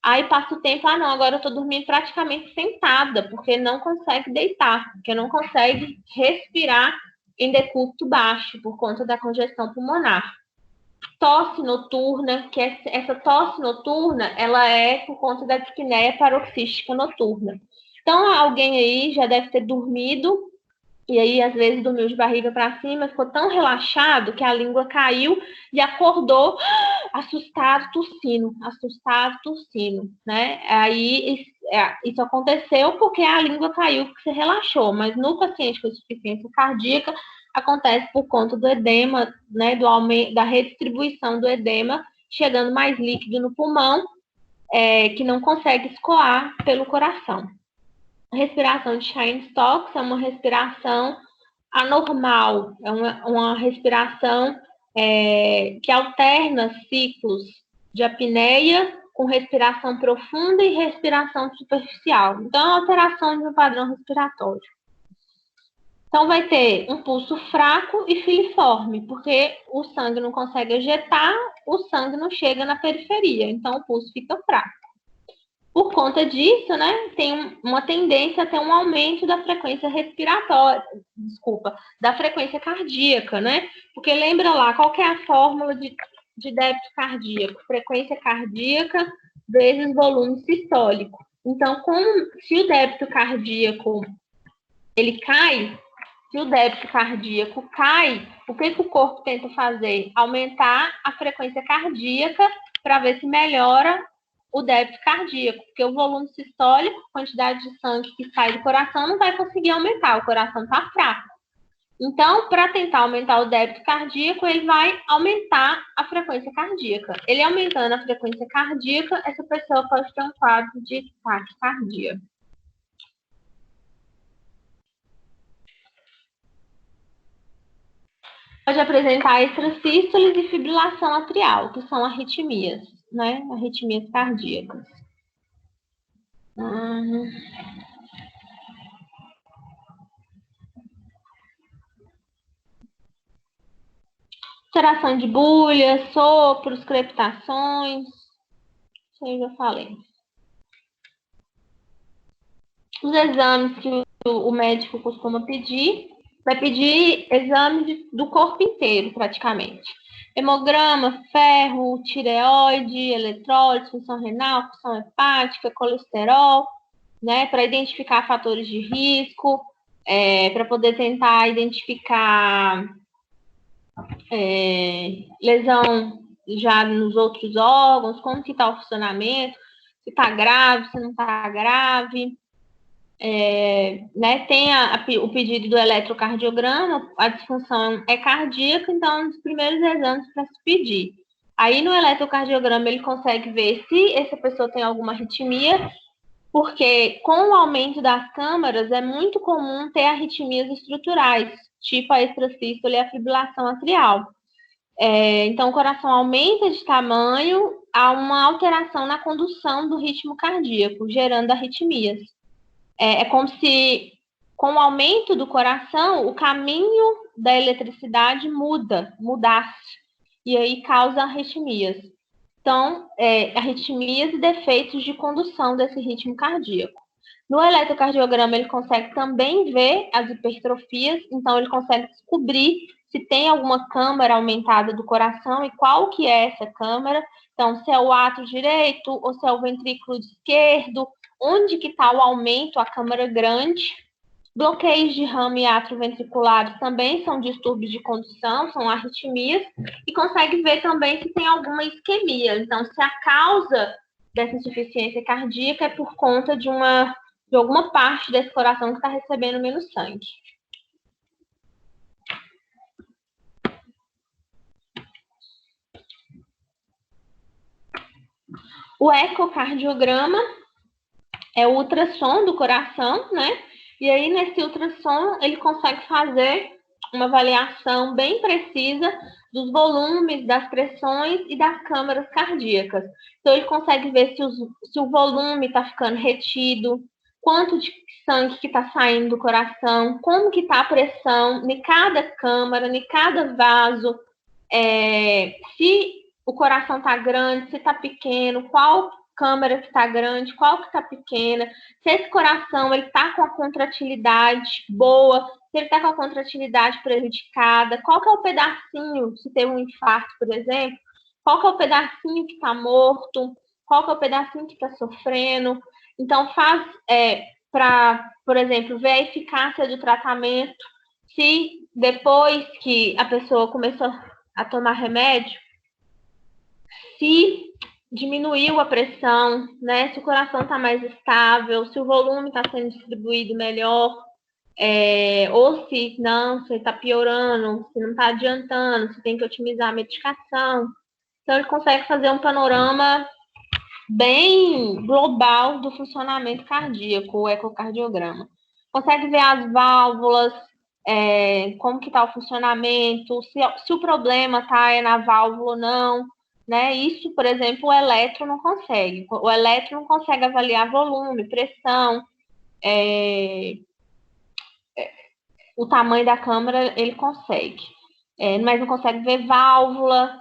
Aí passa o tempo, não, agora eu estou dormindo praticamente sentada, porque não consegue deitar, porque não consegue respirar em decúbito baixo, por conta da congestão pulmonar. tosse noturna, que essa tosse noturna, ela é por conta da dispneia paroxística noturna. Então, alguém aí já deve ter dormido, e aí, às vezes, dormiu de barriga para cima, ficou tão relaxado que a língua caiu e acordou assustado, tossindo, né? Aí, isso aconteceu porque a língua caiu, porque você relaxou, mas no paciente com insuficiência cardíaca, acontece por conta do edema, né, do aumento, da redistribuição do edema, chegando mais líquido no pulmão, que não consegue escoar pelo coração. A respiração de Cheyne-Stokes é uma respiração anormal, é uma respiração que alterna ciclos de apneia com respiração profunda e respiração superficial. Então, é uma alteração de um padrão respiratório. Então, vai ter um pulso fraco e filiforme, porque o sangue não consegue ejetar, o sangue não chega na periferia, então o pulso fica fraco. Por conta disso, né, tem uma tendência a ter um aumento da frequência respiratória, da frequência cardíaca, né? Porque lembra lá, qual que é a fórmula de débito cardíaco? Frequência cardíaca vezes volume sistólico. Então, se o débito cardíaco ele cai, se o débito cardíaco cai, o que o corpo tenta fazer? Aumentar a frequência cardíaca para ver se melhora o débito cardíaco, porque o volume sistólico, quantidade de sangue que sai do coração, não vai conseguir aumentar, o coração está fraco. Então, para tentar aumentar o débito cardíaco, ele vai aumentar a frequência cardíaca. Ele aumentando a frequência cardíaca, essa pessoa pode ter um quadro de taquicardia. Pode apresentar extrasístoles e fibrilação atrial, que são arritmias, né? Arritmias cardíacas. Alteração de bulhas, sopros, crepitações. Isso aí eu já falei. Os exames que o médico costuma pedir, vai pedir exame do corpo inteiro, praticamente. Hemograma, ferro, tireoide, eletrólise, função renal, função hepática, colesterol, né, para identificar fatores de risco, para poder tentar identificar lesão já nos outros órgãos, como que está o funcionamento, se está grave, se não está grave. Né, tem o pedido do eletrocardiograma, a disfunção é cardíaca, então é um dos primeiros exames para se pedir. Aí no eletrocardiograma ele consegue ver se essa pessoa tem alguma arritmia, porque com o aumento das câmaras é muito comum ter arritmias estruturais, tipo a extrasístole e a fibrilação atrial. Então o coração aumenta de tamanho, há uma alteração na condução do ritmo cardíaco, gerando arritmias. É como se, com o aumento do coração, o caminho da eletricidade mudasse, e aí causa arritmias. Então, arritmias e defeitos de condução desse ritmo cardíaco. No eletrocardiograma, ele consegue também ver as hipertrofias, então ele consegue descobrir se tem alguma câmara aumentada do coração e qual que é essa câmara. Então, se é o átrio direito ou se é o ventrículo esquerdo, onde que está o aumento, a câmara grande. Bloqueios de ramo e átrio ventriculares também são distúrbios de condução, são arritmias, e consegue ver também se tem alguma isquemia. Então, se a causa dessa insuficiência cardíaca é por conta de alguma parte desse coração que está recebendo menos sangue. O ecocardiograma é o ultrassom do coração, né? E aí, nesse ultrassom, ele consegue fazer uma avaliação bem precisa dos volumes, das pressões e das câmaras cardíacas. Então, ele consegue ver se o volume está ficando retido, quanto de sangue que está saindo do coração, como que está a pressão em cada câmara, em cada vaso, se o coração está grande, se está pequeno, qual câmara que está grande, qual que está pequena, se esse coração está com a contratilidade boa, se ele está com a contratividade prejudicada, qual que é o pedacinho, se tem um infarto, por exemplo, qual que é o pedacinho que está morto, qual que é o pedacinho que está sofrendo. Então, faz para, por exemplo, ver a eficácia do tratamento, se depois que a pessoa começou a tomar remédio, se diminuiu a pressão, né? Se o coração está mais estável, se o volume está sendo distribuído melhor, ou se não, se está piorando, se não está adiantando, se tem que otimizar a medicação. Então, ele consegue fazer um panorama bem global do funcionamento cardíaco, o ecocardiograma. Consegue ver as válvulas, como que está o funcionamento, se o problema está na válvula ou não, né? Isso, por exemplo, o eletro não consegue. O eletro não consegue avaliar volume, pressão, o tamanho da câmara ele consegue, mas não consegue ver válvula,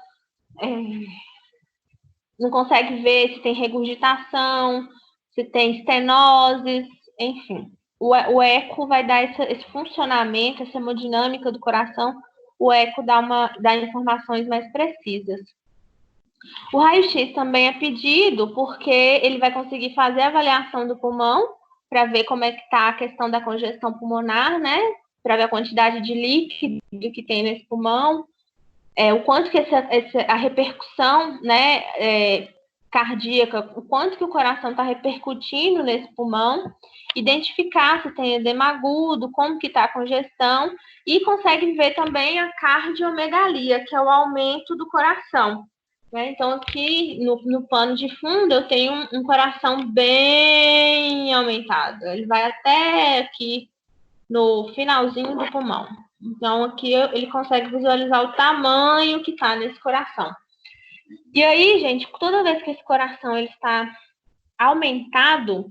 não consegue ver se tem regurgitação, se tem estenoses, enfim. O eco vai dar esse funcionamento, essa hemodinâmica do coração, o eco dá informações mais precisas. O raio-x também é pedido porque ele vai conseguir fazer a avaliação do pulmão para ver como é que está a questão da congestão pulmonar, né? Para ver a quantidade de líquido que tem nesse pulmão, o quanto que a repercussão, né, cardíaca, o quanto que o coração está repercutindo nesse pulmão, identificar se tem edema agudo, como que está a congestão, e consegue ver também a cardiomegalia, que é o aumento do coração. Né? Então, aqui no pano de fundo, eu tenho um coração bem aumentado. Ele vai até aqui no finalzinho do pulmão. Então, aqui ele consegue visualizar o tamanho que está nesse coração. E aí, gente, toda vez que esse coração ele está aumentado,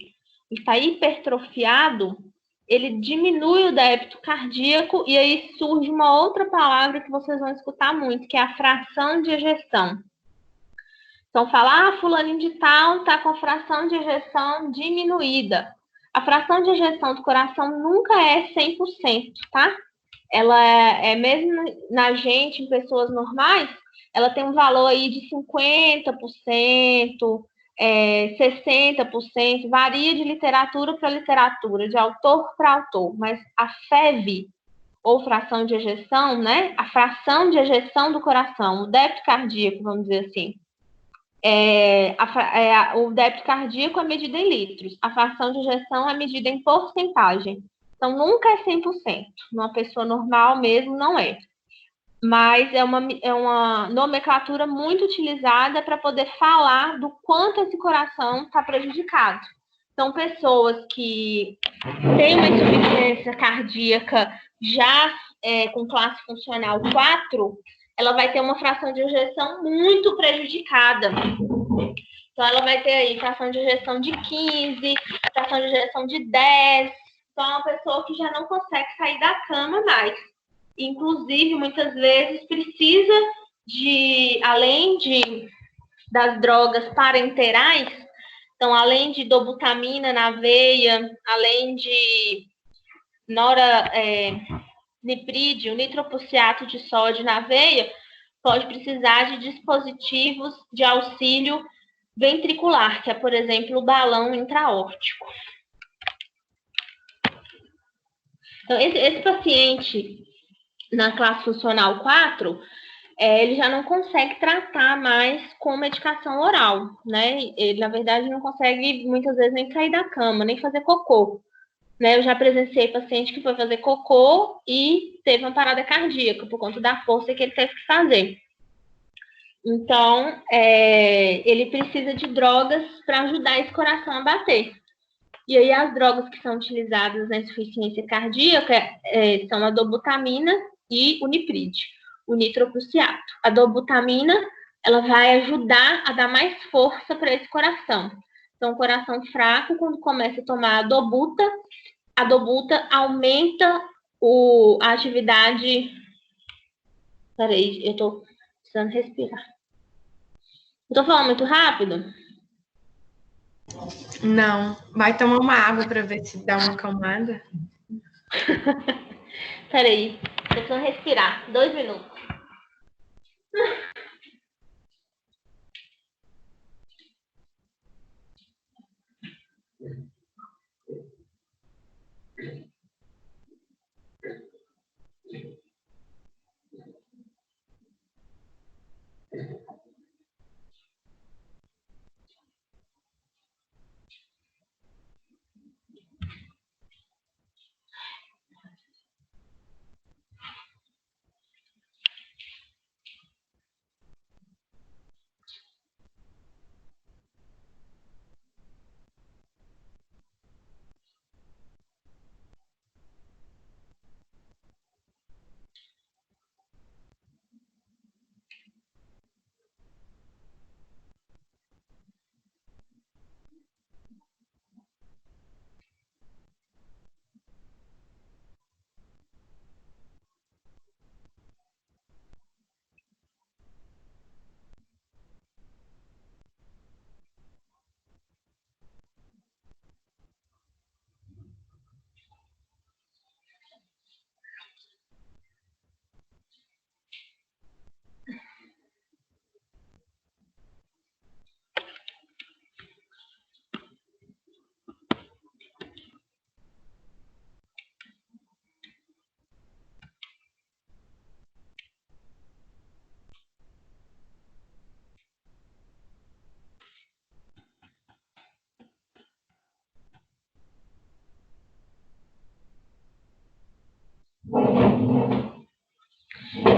ele está hipertrofiado, ele diminui o débito cardíaco e aí surge uma outra palavra que vocês vão escutar muito, que é a fração de ejeção. Então, fala, fulaninho de tal está com fração de ejeção diminuída. A fração de ejeção do coração nunca é 100%, tá? Ela é mesmo na gente, em pessoas normais, ela tem um valor aí de 50%, 60%, varia de literatura para literatura, de autor para autor, mas a FEV, ou fração de ejeção, né? A fração de ejeção do coração, o débito cardíaco, vamos dizer assim, o débito cardíaco é medido em litros, a fração de ejeção é medida em porcentagem. Então, nunca é 100%. Numa pessoa normal mesmo, não é. Mas é uma nomenclatura muito utilizada para poder falar do quanto esse coração está prejudicado. Então, pessoas que têm uma insuficiência cardíaca já com classe funcional 4, ela vai ter uma fração de ejeção muito prejudicada. Então, ela vai ter aí fração de ejeção de 15, fração de ejeção de 10. Então, é uma pessoa que já não consegue sair da cama mais. Inclusive, muitas vezes, precisa além das drogas parenterais, então, além de dobutamina na veia, além de noraniprídeo, nitroprusiato de sódio na veia, pode precisar de dispositivos de auxílio ventricular, que é, por exemplo, o balão intraórtico. Então, esse paciente na classe funcional 4, ele já não consegue tratar mais com medicação oral, né? Ele, na verdade, não consegue, muitas vezes, nem sair da cama, nem fazer cocô. Né? Eu já presenciei paciente que foi fazer cocô e teve uma parada cardíaca por conta da força que ele teve que fazer. Então, ele precisa de drogas para ajudar esse coração a bater. E aí, as drogas que são utilizadas na insuficiência cardíaca são a dobutamina e o niprídeo, o nitroprusiato. A dobutamina, ela vai ajudar a dar mais força para esse coração. Então, o coração fraco, quando começa a tomar a dobuta aumenta a atividade... Peraí, eu tô precisando respirar. Eu tô falando muito rápido? Não. Vai tomar uma água para ver se dá uma acalmada. Peraí, tô precisando respirar. 2 minutos.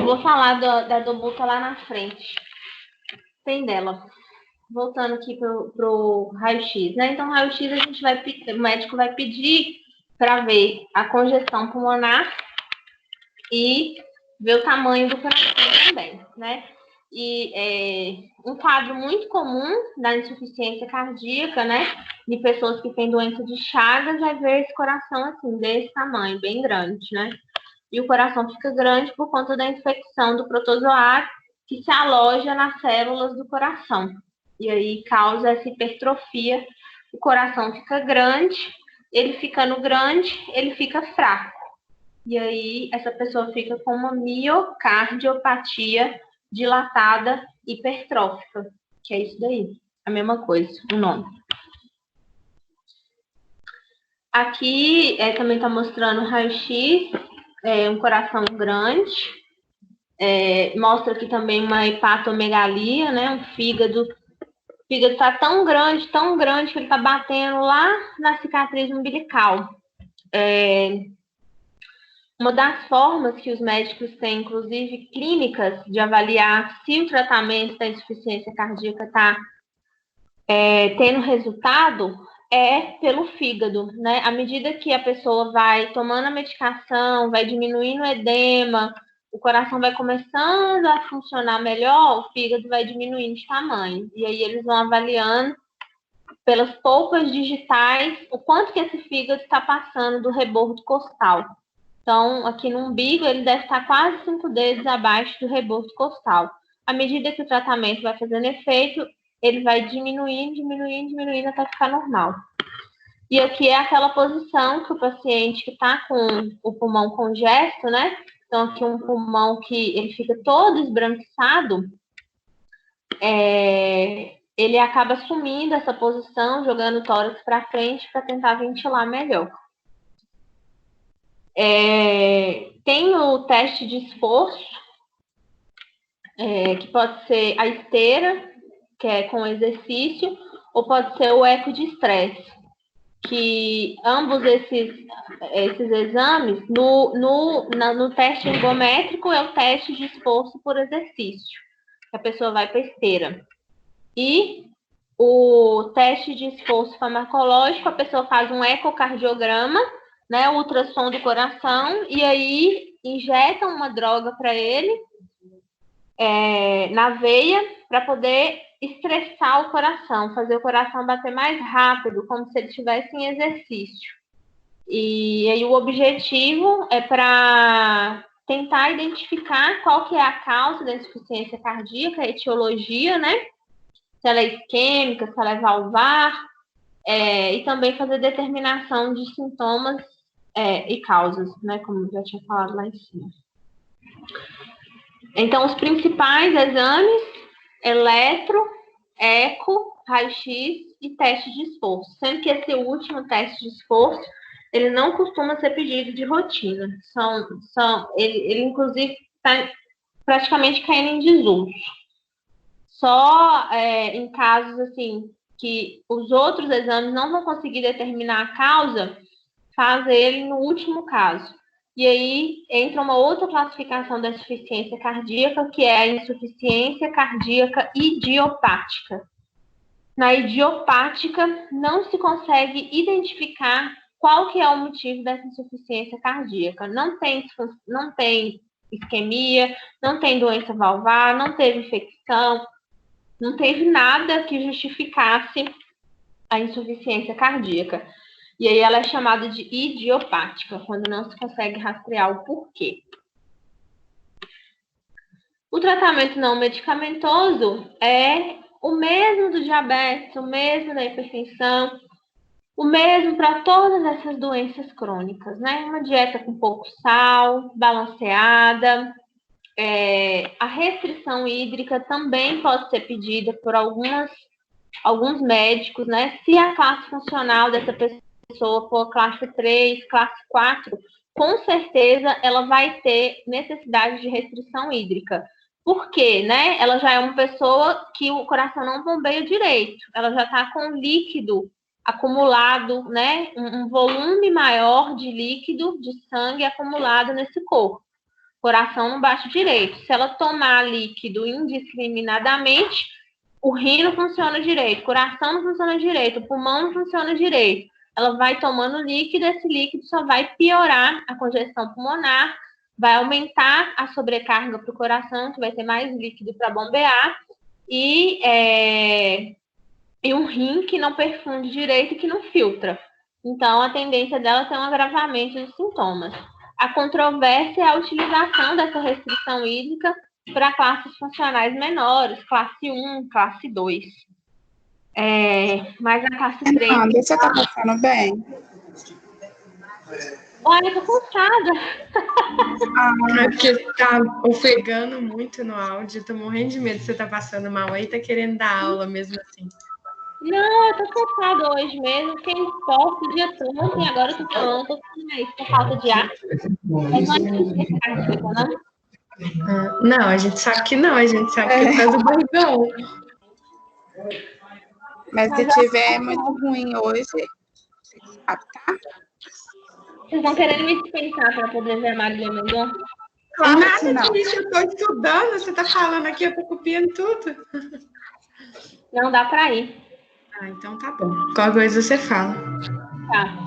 Vou falar da Dobuta lá na frente. Tem dela. Voltando aqui pro raio-x, né? Então, raio-x o médico vai pedir para ver a congestão pulmonar e ver o tamanho do coração também, né? E um quadro muito comum da insuficiência cardíaca, né? De pessoas que têm doença de Chagas, vai ver esse coração assim, desse tamanho, bem grande, né? E o coração fica grande por conta da infecção do protozoário que se aloja nas células do coração. E aí causa essa hipertrofia. O coração fica grande, ele ficando grande, ele fica fraco. E aí essa pessoa fica com uma miocardiopatia dilatada hipertrófica, que é isso daí, a mesma coisa, o nome. Aqui também está mostrando o raio-x, um coração grande, mostra aqui também uma hepatomegalia, né, um fígado. O fígado está tão grande que ele está batendo lá na cicatriz umbilical. Uma das formas que os médicos têm, inclusive clínicas, de avaliar se o tratamento da insuficiência cardíaca está tendo resultado é pelo fígado, né? À medida que a pessoa vai tomando a medicação, vai diminuindo o edema, o coração vai começando a funcionar melhor, o fígado vai diminuindo de tamanho. E aí eles vão avaliando pelas polpas digitais o quanto que esse fígado está passando do rebordo costal. Então, aqui no umbigo, ele deve estar quase 5 dedos abaixo do rebordo costal. À medida que o tratamento vai fazendo efeito, ele vai diminuindo até ficar normal. E aqui é aquela posição que o paciente que está com o pulmão congesto, né? Então, aqui um pulmão que ele fica todo esbranquiçado, ele acaba sumindo essa posição, jogando o tórax para frente para tentar ventilar melhor. Tem o teste de esforço, que pode ser a esteira, que é com exercício, ou pode ser o eco de estresse, que ambos esses exames, no teste ergométrico é o teste de esforço por exercício, que a pessoa vai para a esteira. E o teste de esforço farmacológico, a pessoa faz um ecocardiograma, né, o ultrassom do coração, e aí injeta uma droga para ele na veia para poder estressar o coração, fazer o coração bater mais rápido, como se ele estivesse em exercício. E aí o objetivo é para tentar identificar qual que é a causa da insuficiência cardíaca, a etiologia, né? Se ela é isquêmica, se ela é valvar, e também fazer determinação de sintomas e causas, né, como eu já tinha falado lá em cima. Então, os principais exames, eletro, eco, raio-x e teste de esforço, sendo que esse último teste de esforço, ele não costuma ser pedido de rotina. Ele inclusive, está praticamente caindo em desuso. Só em casos, assim, que os outros exames não vão conseguir determinar a causa, faz ele no último caso. E aí entra uma outra classificação da insuficiência cardíaca, que é a insuficiência cardíaca idiopática. Na idiopática, não se consegue identificar qual que é o motivo dessa insuficiência cardíaca. Não tem isquemia, não tem doença valvar, não teve infecção, não teve nada que justificasse a insuficiência cardíaca. E aí ela é chamada de idiopática, quando não se consegue rastrear o porquê. O tratamento não medicamentoso é o mesmo do diabetes, o mesmo da hipertensão, o mesmo para todas essas doenças crônicas, né? Uma dieta com pouco sal, balanceada. A restrição hídrica também pode ser pedida por alguns médicos, né? Se a classe funcional dessa pessoa for classe 3, classe 4, com certeza ela vai ter necessidade de restrição hídrica. Por quê, né? Ela já é uma pessoa que o coração não bombeia direito, ela já está com líquido acumulado, né? Um volume maior de líquido, de sangue acumulado nesse corpo. O coração não bate direito. Se ela tomar líquido indiscriminadamente, o rim não funciona direito, o coração não funciona direito, o pulmão não funciona direito. Ela vai tomando líquido, esse líquido só vai piorar a congestão pulmonar, vai aumentar a sobrecarga para o coração, que vai ter mais líquido para bombear, e um rim que não perfunde direito e que não filtra. Então, a tendência dela é ter um agravamento dos sintomas. A controvérsia é a utilização dessa restrição hídrica para classes funcionais menores, classe 1, classe 2. Mas a classe 3... Fernanda, você está passando bem? Olha, eu tô cansada. É porque tá ofegando muito no áudio, tô morrendo de medo de você tá passando mal aí, tá querendo dar aula mesmo assim. Não, eu tô cansada hoje mesmo, fiquei exposta o dia todo e agora eu tô falando, tô com falta de ar. Mas não é insuficiência cardíaca, né? Não, a gente sabe que não, a gente sabe que tá do barrigão. Mas se tiver muito ruim hoje, tá? Vocês vão querendo me dispensar para poder ver a Marília Mendonça? Claro que Nada não. disso, eu tô estudando, você tá falando aqui, eu tô copiando tudo. Não dá para ir. Ah, então tá bom. Qual coisa você fala? Tá.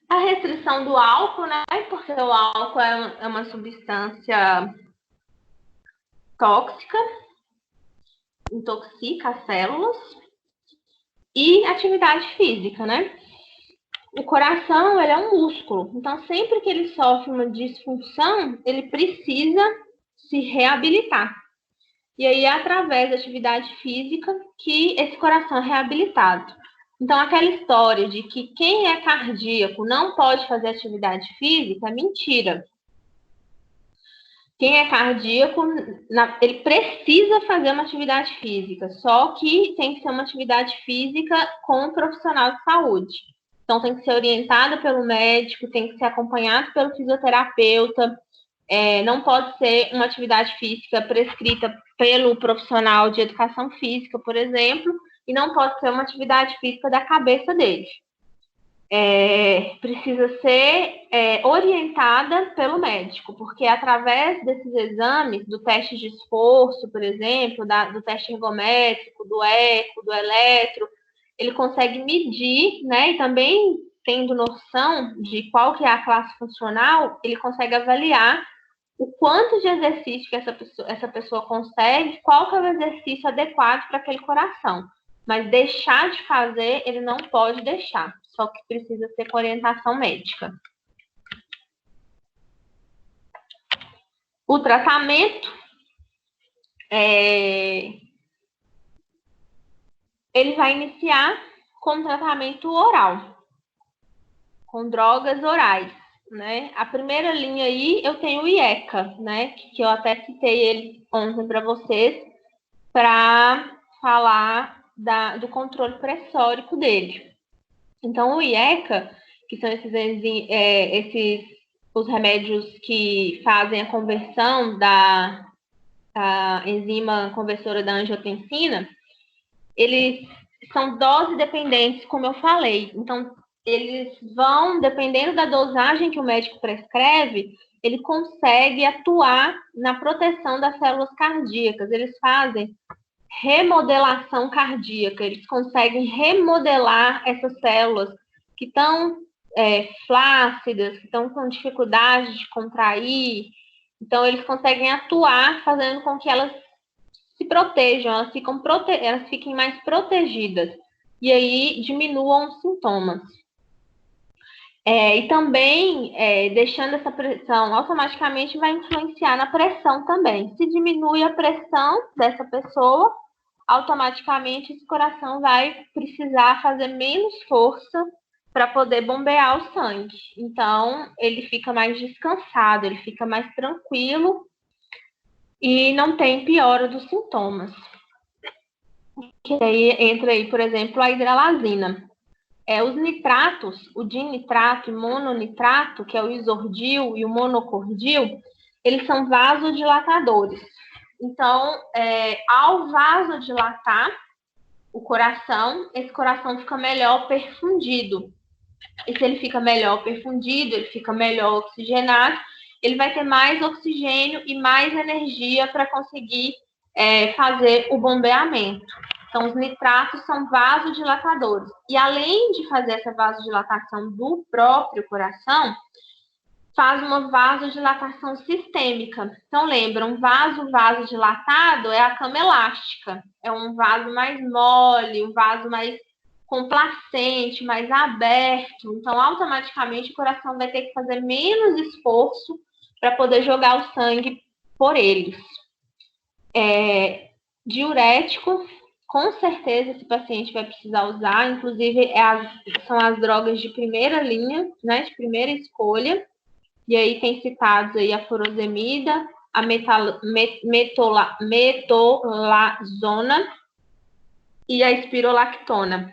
A restrição do álcool, né? Porque o álcool é uma substância tóxica, intoxica as células. E atividade física, né? O coração, ele é um músculo. Então, sempre que ele sofre uma disfunção, ele precisa se reabilitar. E aí, é através da atividade física que esse coração é reabilitado. Então, aquela história de que quem é cardíaco não pode fazer atividade física é mentira. Quem é cardíaco, ele precisa fazer uma atividade física, só que tem que ser uma atividade física com um profissional de saúde. Então, tem que ser orientada pelo médico, tem que ser acompanhado pelo fisioterapeuta, não pode ser uma atividade física prescrita pelo profissional de educação física, por exemplo, e não pode ser uma atividade física da cabeça dele. Precisa ser orientada pelo médico, porque através desses exames, do teste de esforço, por exemplo, do teste ergométrico, do eco, do eletro, ele consegue medir, né, e também tendo noção de qual que é a classe funcional, ele consegue avaliar o quanto de exercício que essa pessoa consegue, qual que é o exercício adequado para aquele coração. Mas deixar de fazer, ele não pode deixar, só que precisa ser com orientação médica. O tratamento, ele vai iniciar com tratamento oral. com drogas orais, né? A primeira linha aí eu tenho o IECA, né? Que eu até citei ele ontem para vocês, para falar do controle pressórico dele. Então, o IECA, que são os remédios que fazem a conversão da enzima conversora da angiotensina, eles são dose dependentes, como eu falei. Então, eles vão, dependendo da dosagem que o médico prescreve, ele consegue atuar na proteção das células cardíacas. Eles fazem remodelação cardíaca, eles conseguem remodelar essas células que estão flácidas, que estão com dificuldade de contrair. Então, eles conseguem atuar fazendo com que elas se protejam, elas fiquem mais protegidas. E aí diminuam os sintomas. E também, deixando essa pressão, automaticamente vai influenciar na pressão também. Se diminui a pressão dessa pessoa, automaticamente esse coração vai precisar fazer menos força para poder bombear o sangue. Então, ele fica mais descansado, ele fica mais tranquilo e não tem piora dos sintomas. Que aí entra aí, por exemplo, a hidralazina. Os nitratos, o dinitrato e mononitrato, que é o isordil e o monocordil, eles são vasodilatadores. Então, ao vasodilatar o coração, esse coração fica melhor perfundido. E se ele fica melhor perfundido, ele fica melhor oxigenado, ele vai ter mais oxigênio e mais energia para conseguir fazer o bombeamento. Então, os nitratos são vasodilatadores. E além de fazer essa vasodilatação do próprio coração, faz uma vasodilatação sistêmica. Então, lembra, um vaso vasodilatado é a cama elástica. É um vaso mais mole, um vaso mais complacente, mais aberto. Então, automaticamente, o coração vai ter que fazer menos esforço para poder jogar o sangue por eles. Diurético, com certeza esse paciente vai precisar usar, inclusive são as drogas de primeira linha, né, de primeira escolha. E aí tem citados aí a furosemida, a metolazona e a espirolactona.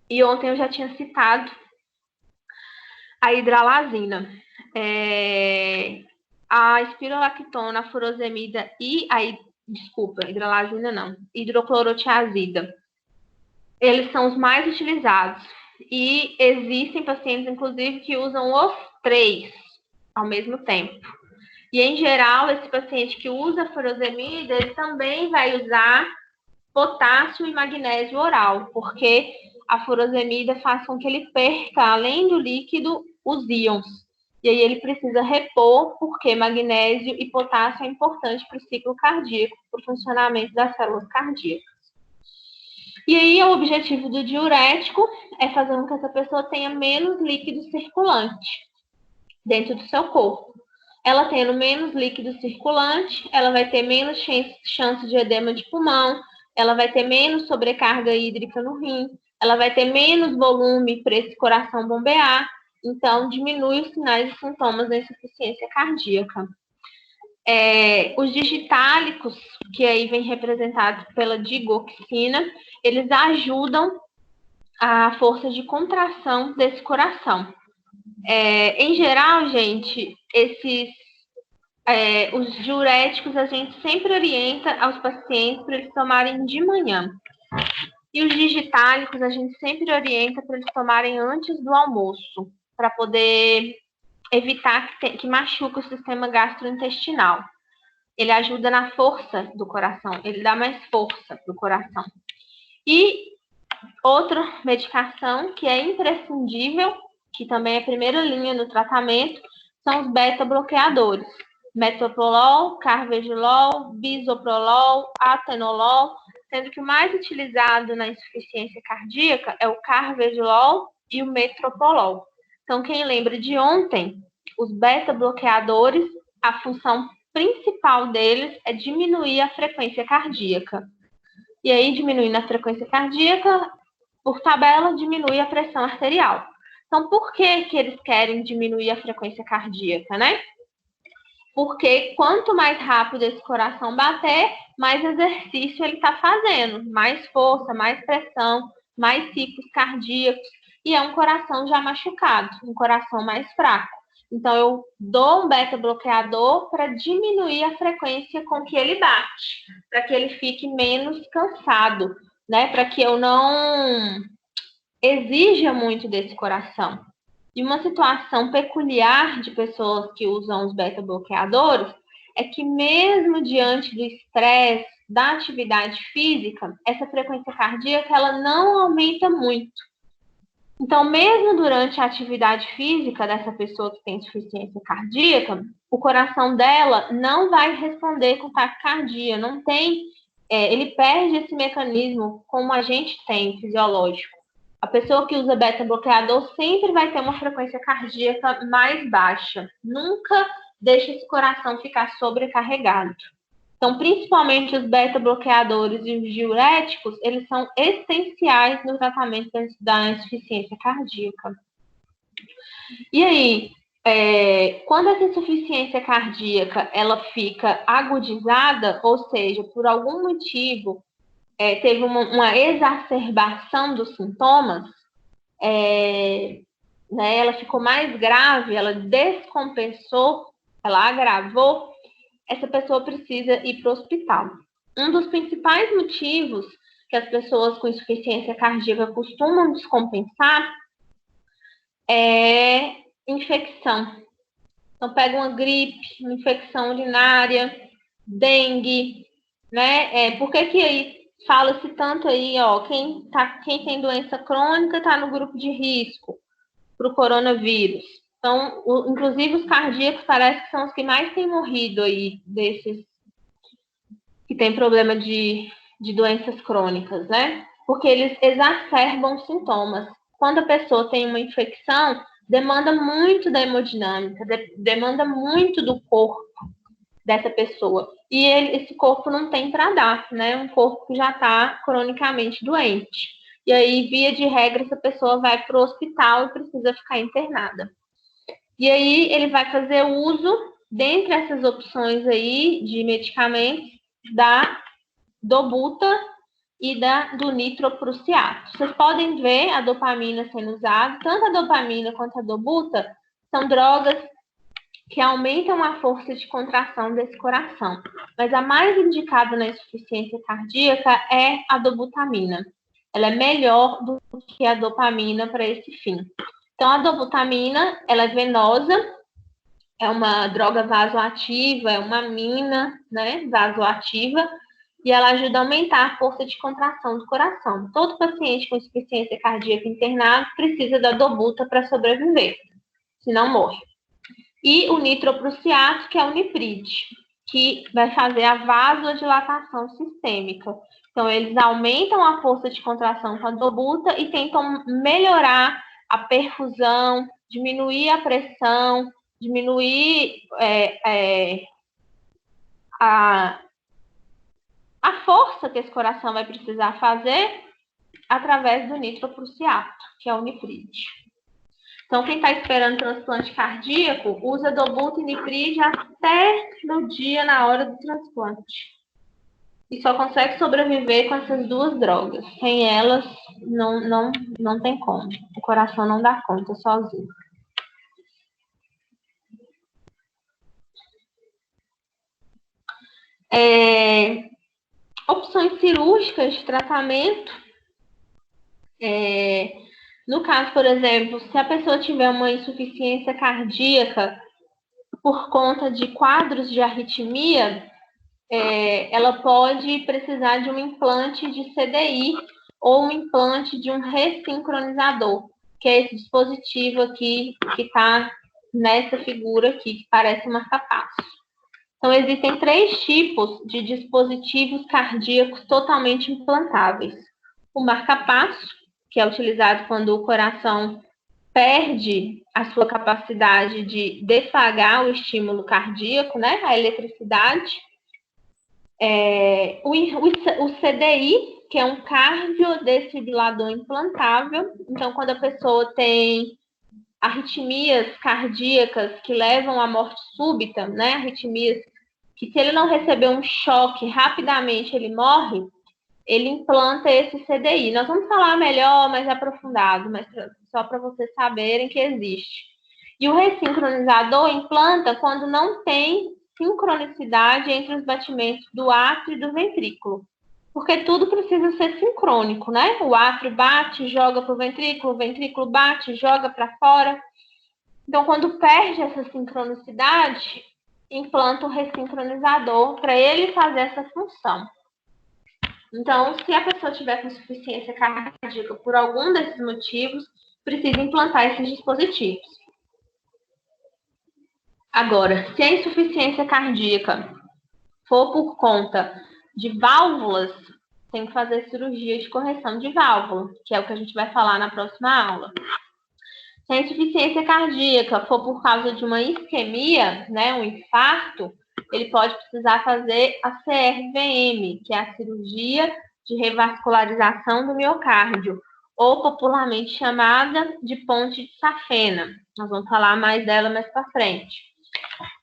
E ontem eu já tinha citado a hidralazina. A espirolactona, a furosemida e hidralazina não, hidroclorotiazida. Eles são os mais utilizados. E existem pacientes, inclusive, que usam os 3 ao mesmo tempo. E, em geral, esse paciente que usa a furosemida, ele também vai usar potássio e magnésio oral, porque a furosemida faz com que ele perca, além do líquido, os íons. E aí ele precisa repor, porque magnésio e potássio é importante para o ciclo cardíaco, para o funcionamento das células cardíacas. E aí o objetivo do diurético é fazer com que essa pessoa tenha menos líquido circulante dentro do seu corpo. Ela tendo menos líquido circulante, ela vai ter menos chance de edema de pulmão, ela vai ter menos sobrecarga hídrica no rim, ela vai ter menos volume para esse coração bombear, então diminui os sinais e sintomas da insuficiência cardíaca. Os digitálicos, que aí vem representados pela digoxina, eles ajudam a força de contração desse coração. Em geral, gente, os diuréticos a gente sempre orienta aos pacientes para eles tomarem de manhã. E os digitálicos a gente sempre orienta para eles tomarem antes do almoço, para poder evitar que machuque o sistema gastrointestinal. Ele ajuda na força do coração, ele dá mais força para o coração. E outra medicação que é imprescindível, que também é a primeira linha no tratamento, são os beta-bloqueadores. Metoprolol, carvedilol, bisoprolol, atenolol, sendo que o mais utilizado na insuficiência cardíaca é o carvedilol e o metoprolol. Então, quem lembra de ontem, os beta-bloqueadores, a função principal deles é diminuir a frequência cardíaca. E aí, diminuindo a frequência cardíaca, por tabela, diminui a pressão arterial. Então, por que que eles querem diminuir a frequência cardíaca, né? Porque quanto mais rápido esse coração bater, mais exercício ele está fazendo, mais força, mais pressão, mais ciclos cardíacos, e é um coração já machucado, um coração mais fraco. Então, eu dou um beta-bloqueador para diminuir a frequência com que ele bate, para que ele fique menos cansado, né? Para que eu não exija muito desse coração. E uma situação peculiar de pessoas que usam os beta-bloqueadores é que mesmo diante do estresse, da atividade física, essa frequência cardíaca ela não aumenta muito. Então, mesmo durante a atividade física dessa pessoa que tem insuficiência cardíaca, o coração dela não vai responder com taquicardia, não tem, ele perde esse mecanismo como a gente tem, fisiológico. A pessoa que usa beta-bloqueador sempre vai ter uma frequência cardíaca mais baixa, nunca deixa esse coração ficar sobrecarregado. Então, principalmente os beta-bloqueadores e os diuréticos, eles são essenciais no tratamento da insuficiência cardíaca. E aí, quando essa insuficiência cardíaca ela fica agudizada, ou seja, por algum motivo teve uma exacerbação dos sintomas, né, ela ficou mais grave, ela descompensou, ela agravou, essa pessoa precisa ir para o hospital. Um dos principais motivos que as pessoas com insuficiência cardíaca costumam descompensar é infecção. Então, pega uma gripe, uma infecção urinária, dengue, né? Por que aí fala-se tanto aí, ó, quem tem doença crônica está no grupo de risco para o coronavírus. Então, inclusive os cardíacos parece que são os que mais têm morrido aí, desses que têm problema de doenças crônicas, né? Porque eles exacerbam sintomas. Quando a pessoa tem uma infecção, demanda muito da hemodinâmica, demanda muito do corpo dessa pessoa. E esse corpo não tem para dar, né? Um corpo que já está cronicamente doente. E aí, via de regra, essa pessoa vai para o hospital e precisa ficar internada. E aí, ele vai fazer uso, dentre essas opções aí de medicamentos, da dobuta e do nitroprusiato. Vocês podem ver a dopamina sendo usada, tanto a dopamina quanto a dobuta são drogas que aumentam a força de contração desse coração. Mas a mais indicada na insuficiência cardíaca é a dobutamina. Ela é melhor do que a dopamina para esse fim. Então, a dobutamina, ela é venosa, é uma droga vasoativa, é uma amina, né, vasoativa, e ela ajuda a aumentar a força de contração do coração. Todo paciente com insuficiência cardíaca internado precisa da dobuta para sobreviver, senão morre. E o nitroprusiato, que é o nipride, que vai fazer a vasodilatação sistêmica. Então, eles aumentam a força de contração com a dobuta e tentam melhorar a perfusão, diminuir a pressão, diminuir a força que esse coração vai precisar fazer através do nitroprusiato, que é o nipride. Então, quem está esperando transplante cardíaco, usa dobuta e nipride até no dia, na hora do transplante. E só consegue sobreviver com essas duas drogas. Sem elas, não tem como. O coração não dá conta sozinho. Opções cirúrgicas de tratamento. No caso, por exemplo, se a pessoa tiver uma insuficiência cardíaca por conta de quadros de arritmia, ela pode precisar de um implante de CDI ou um implante de um ressincronizador, que é esse dispositivo aqui que está nessa figura aqui, que parece um marca-passo. Então, existem 3 tipos de dispositivos cardíacos totalmente implantáveis. O marca-passo, que é utilizado quando o coração perde a sua capacidade de defagar o estímulo cardíaco, né, a eletricidade. O CDI, que é um cardiodesfibrilador implantável. Então, quando a pessoa tem arritmias cardíacas que levam à morte súbita, né? Arritmias que, se ele não receber um choque rapidamente, ele morre, ele implanta esse CDI. Nós vamos falar melhor, mais aprofundado, mas só para vocês saberem que existe. E o ressincronizador implanta quando não tem sincronicidade entre os batimentos do átrio e do ventrículo. Porque tudo precisa ser sincrônico, né? O átrio bate, joga para o ventrículo bate, joga para fora. Então, quando perde essa sincronicidade, implanta o ressincronizador para ele fazer essa função. Então, se a pessoa tiver com insuficiência cardíaca por algum desses motivos, precisa implantar esses dispositivos. Agora, se a insuficiência cardíaca for por conta de válvulas, tem que fazer cirurgia de correção de válvula, que é o que a gente vai falar na próxima aula. Se a insuficiência cardíaca for por causa de uma isquemia, né, um infarto, ele pode precisar fazer a CRVM, que é a cirurgia de revascularização do miocárdio, ou popularmente chamada de ponte de safena. Nós vamos falar mais dela mais para frente.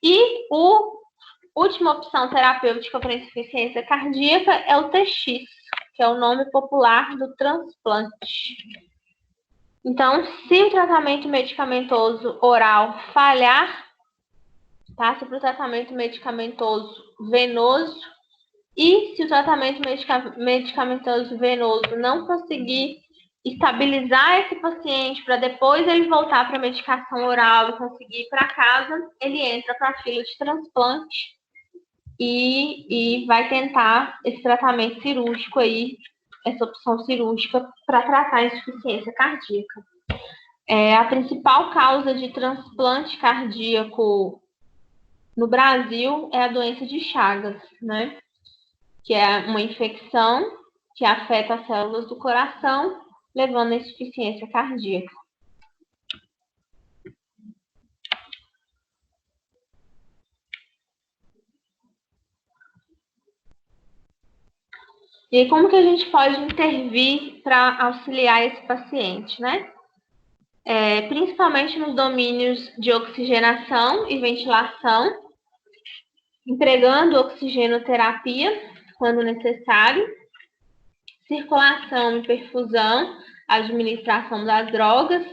E a última opção terapêutica para insuficiência cardíaca é o TX, que é o nome popular do transplante. Então, se o tratamento medicamentoso oral falhar, passa para o tratamento medicamentoso venoso. E se o tratamento medicamentoso venoso não conseguir estabilizar esse paciente para depois ele voltar para a medicação oral e conseguir ir para casa, ele entra para a fila de transplante e vai tentar esse tratamento cirúrgico aí, essa opção cirúrgica para tratar a insuficiência cardíaca. A principal causa de transplante cardíaco no Brasil é a doença de Chagas, né? Que é uma infecção que afeta as células do coração, levando à insuficiência cardíaca. E como que a gente pode intervir para auxiliar esse paciente, né? Principalmente nos domínios de oxigenação e ventilação, empregando oxigenoterapia quando necessário, circulação e perfusão, administração das drogas,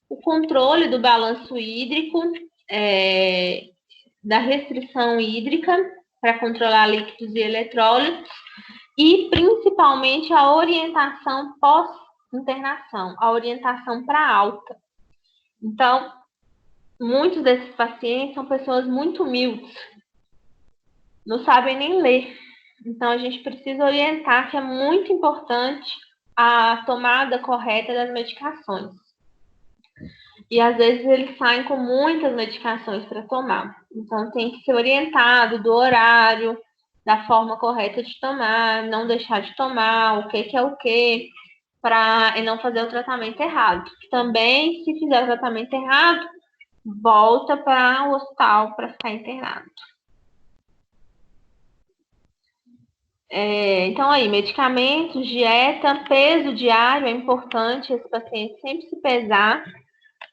o controle do balanço hídrico, da restrição hídrica para controlar líquidos e eletrólitos, e principalmente a orientação pós-internação, a orientação para alta. Então, muitos desses pacientes são pessoas muito humildes, não sabem nem ler. Então, a gente precisa orientar que é muito importante a tomada correta das medicações. E, às vezes, eles saem com muitas medicações para tomar. Então, tem que ser orientado do horário, da forma correta de tomar, não deixar de tomar, o que é o que, para não fazer o tratamento errado. Também, se fizer o tratamento errado, volta para o hospital para ficar internado. Então, aí, medicamentos, dieta, peso diário é importante esse paciente sempre se pesar,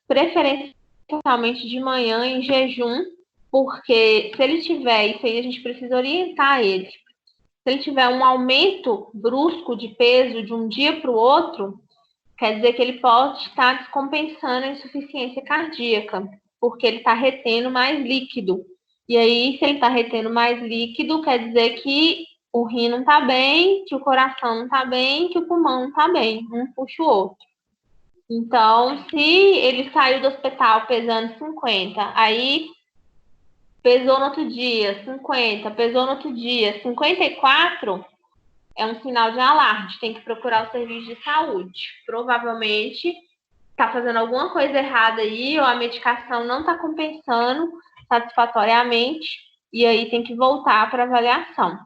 preferencialmente de manhã em jejum, porque se ele tiver, isso aí a gente precisa orientar ele. Se ele tiver um aumento brusco de peso de um dia para o outro, quer dizer que ele pode estar descompensando a insuficiência cardíaca, porque ele está retendo mais líquido. E aí, se ele está retendo mais líquido, quer dizer que o rim não está bem, que o coração não está bem, que o pulmão não está bem. Um puxa o outro. Então, se ele saiu do hospital pesando 50, aí pesou no outro dia 50, pesou no outro dia 54, é um sinal de alarme, tem que procurar o serviço de saúde. Provavelmente está fazendo alguma coisa errada aí, ou a medicação não está compensando satisfatoriamente, e aí tem que voltar para avaliação.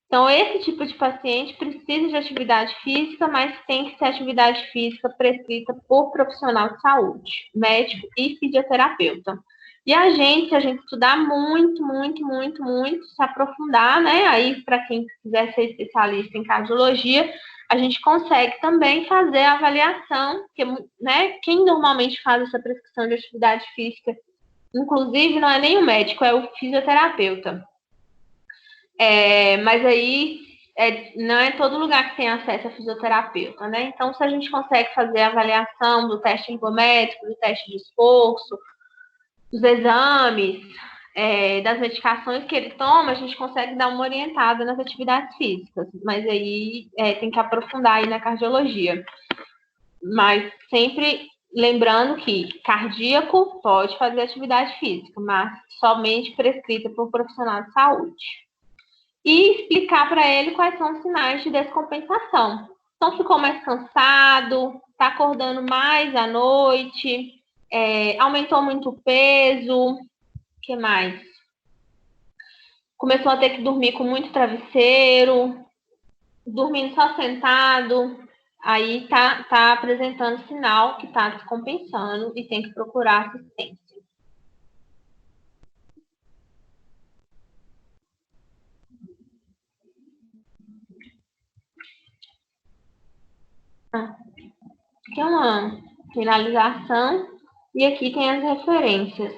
Então, esse tipo de paciente precisa de atividade física, mas tem que ser atividade física prescrita por profissional de saúde, médico e fisioterapeuta. E a gente estudar muito, se aprofundar, né? Aí, para quem quiser ser especialista em cardiologia, a gente consegue também fazer a avaliação, que, né, quem normalmente faz essa prescrição de atividade física, inclusive, não é nem o médico, é o fisioterapeuta. Mas aí não é todo lugar que tem acesso a fisioterapeuta, né? Então, se a gente consegue fazer a avaliação do teste ergométrico, do teste de esforço, dos exames, das medicações que ele toma, a gente consegue dar uma orientada nas atividades físicas, mas aí tem que aprofundar aí na cardiologia. Mas sempre lembrando que cardíaco pode fazer atividade física, mas somente prescrita por profissional de saúde. E explicar para ele quais são os sinais de descompensação. Então, ficou mais cansado, está acordando mais à noite, aumentou muito o peso, o que mais? Começou a ter que dormir com muito travesseiro, dormindo só sentado, aí tá apresentando sinal que está descompensando e tem que procurar assistência. Aqui é uma finalização e aqui tem as referências.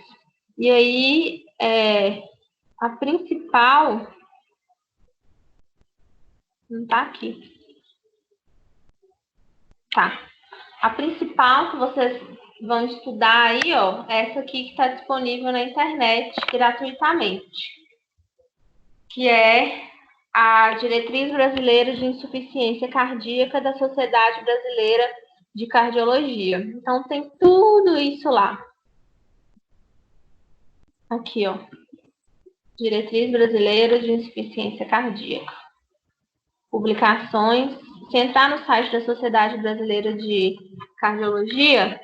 E aí, a principal não tá aqui. Tá. A principal que vocês vão estudar aí, ó, é essa aqui que está disponível na internet gratuitamente, que é a Diretriz Brasileira de Insuficiência Cardíaca da Sociedade Brasileira de Cardiologia. Então, tem tudo isso lá. Aqui, ó. Diretriz Brasileira de Insuficiência Cardíaca. Publicações. Se entrar no site da Sociedade Brasileira de Cardiologia,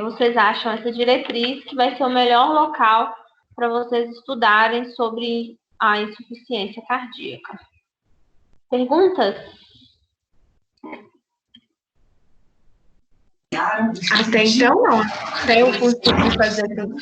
vocês acham essa diretriz, que vai ser o melhor local para vocês estudarem sobre a insuficiência cardíaca. Perguntas? Até então, não. Até eu consegui fazer tudo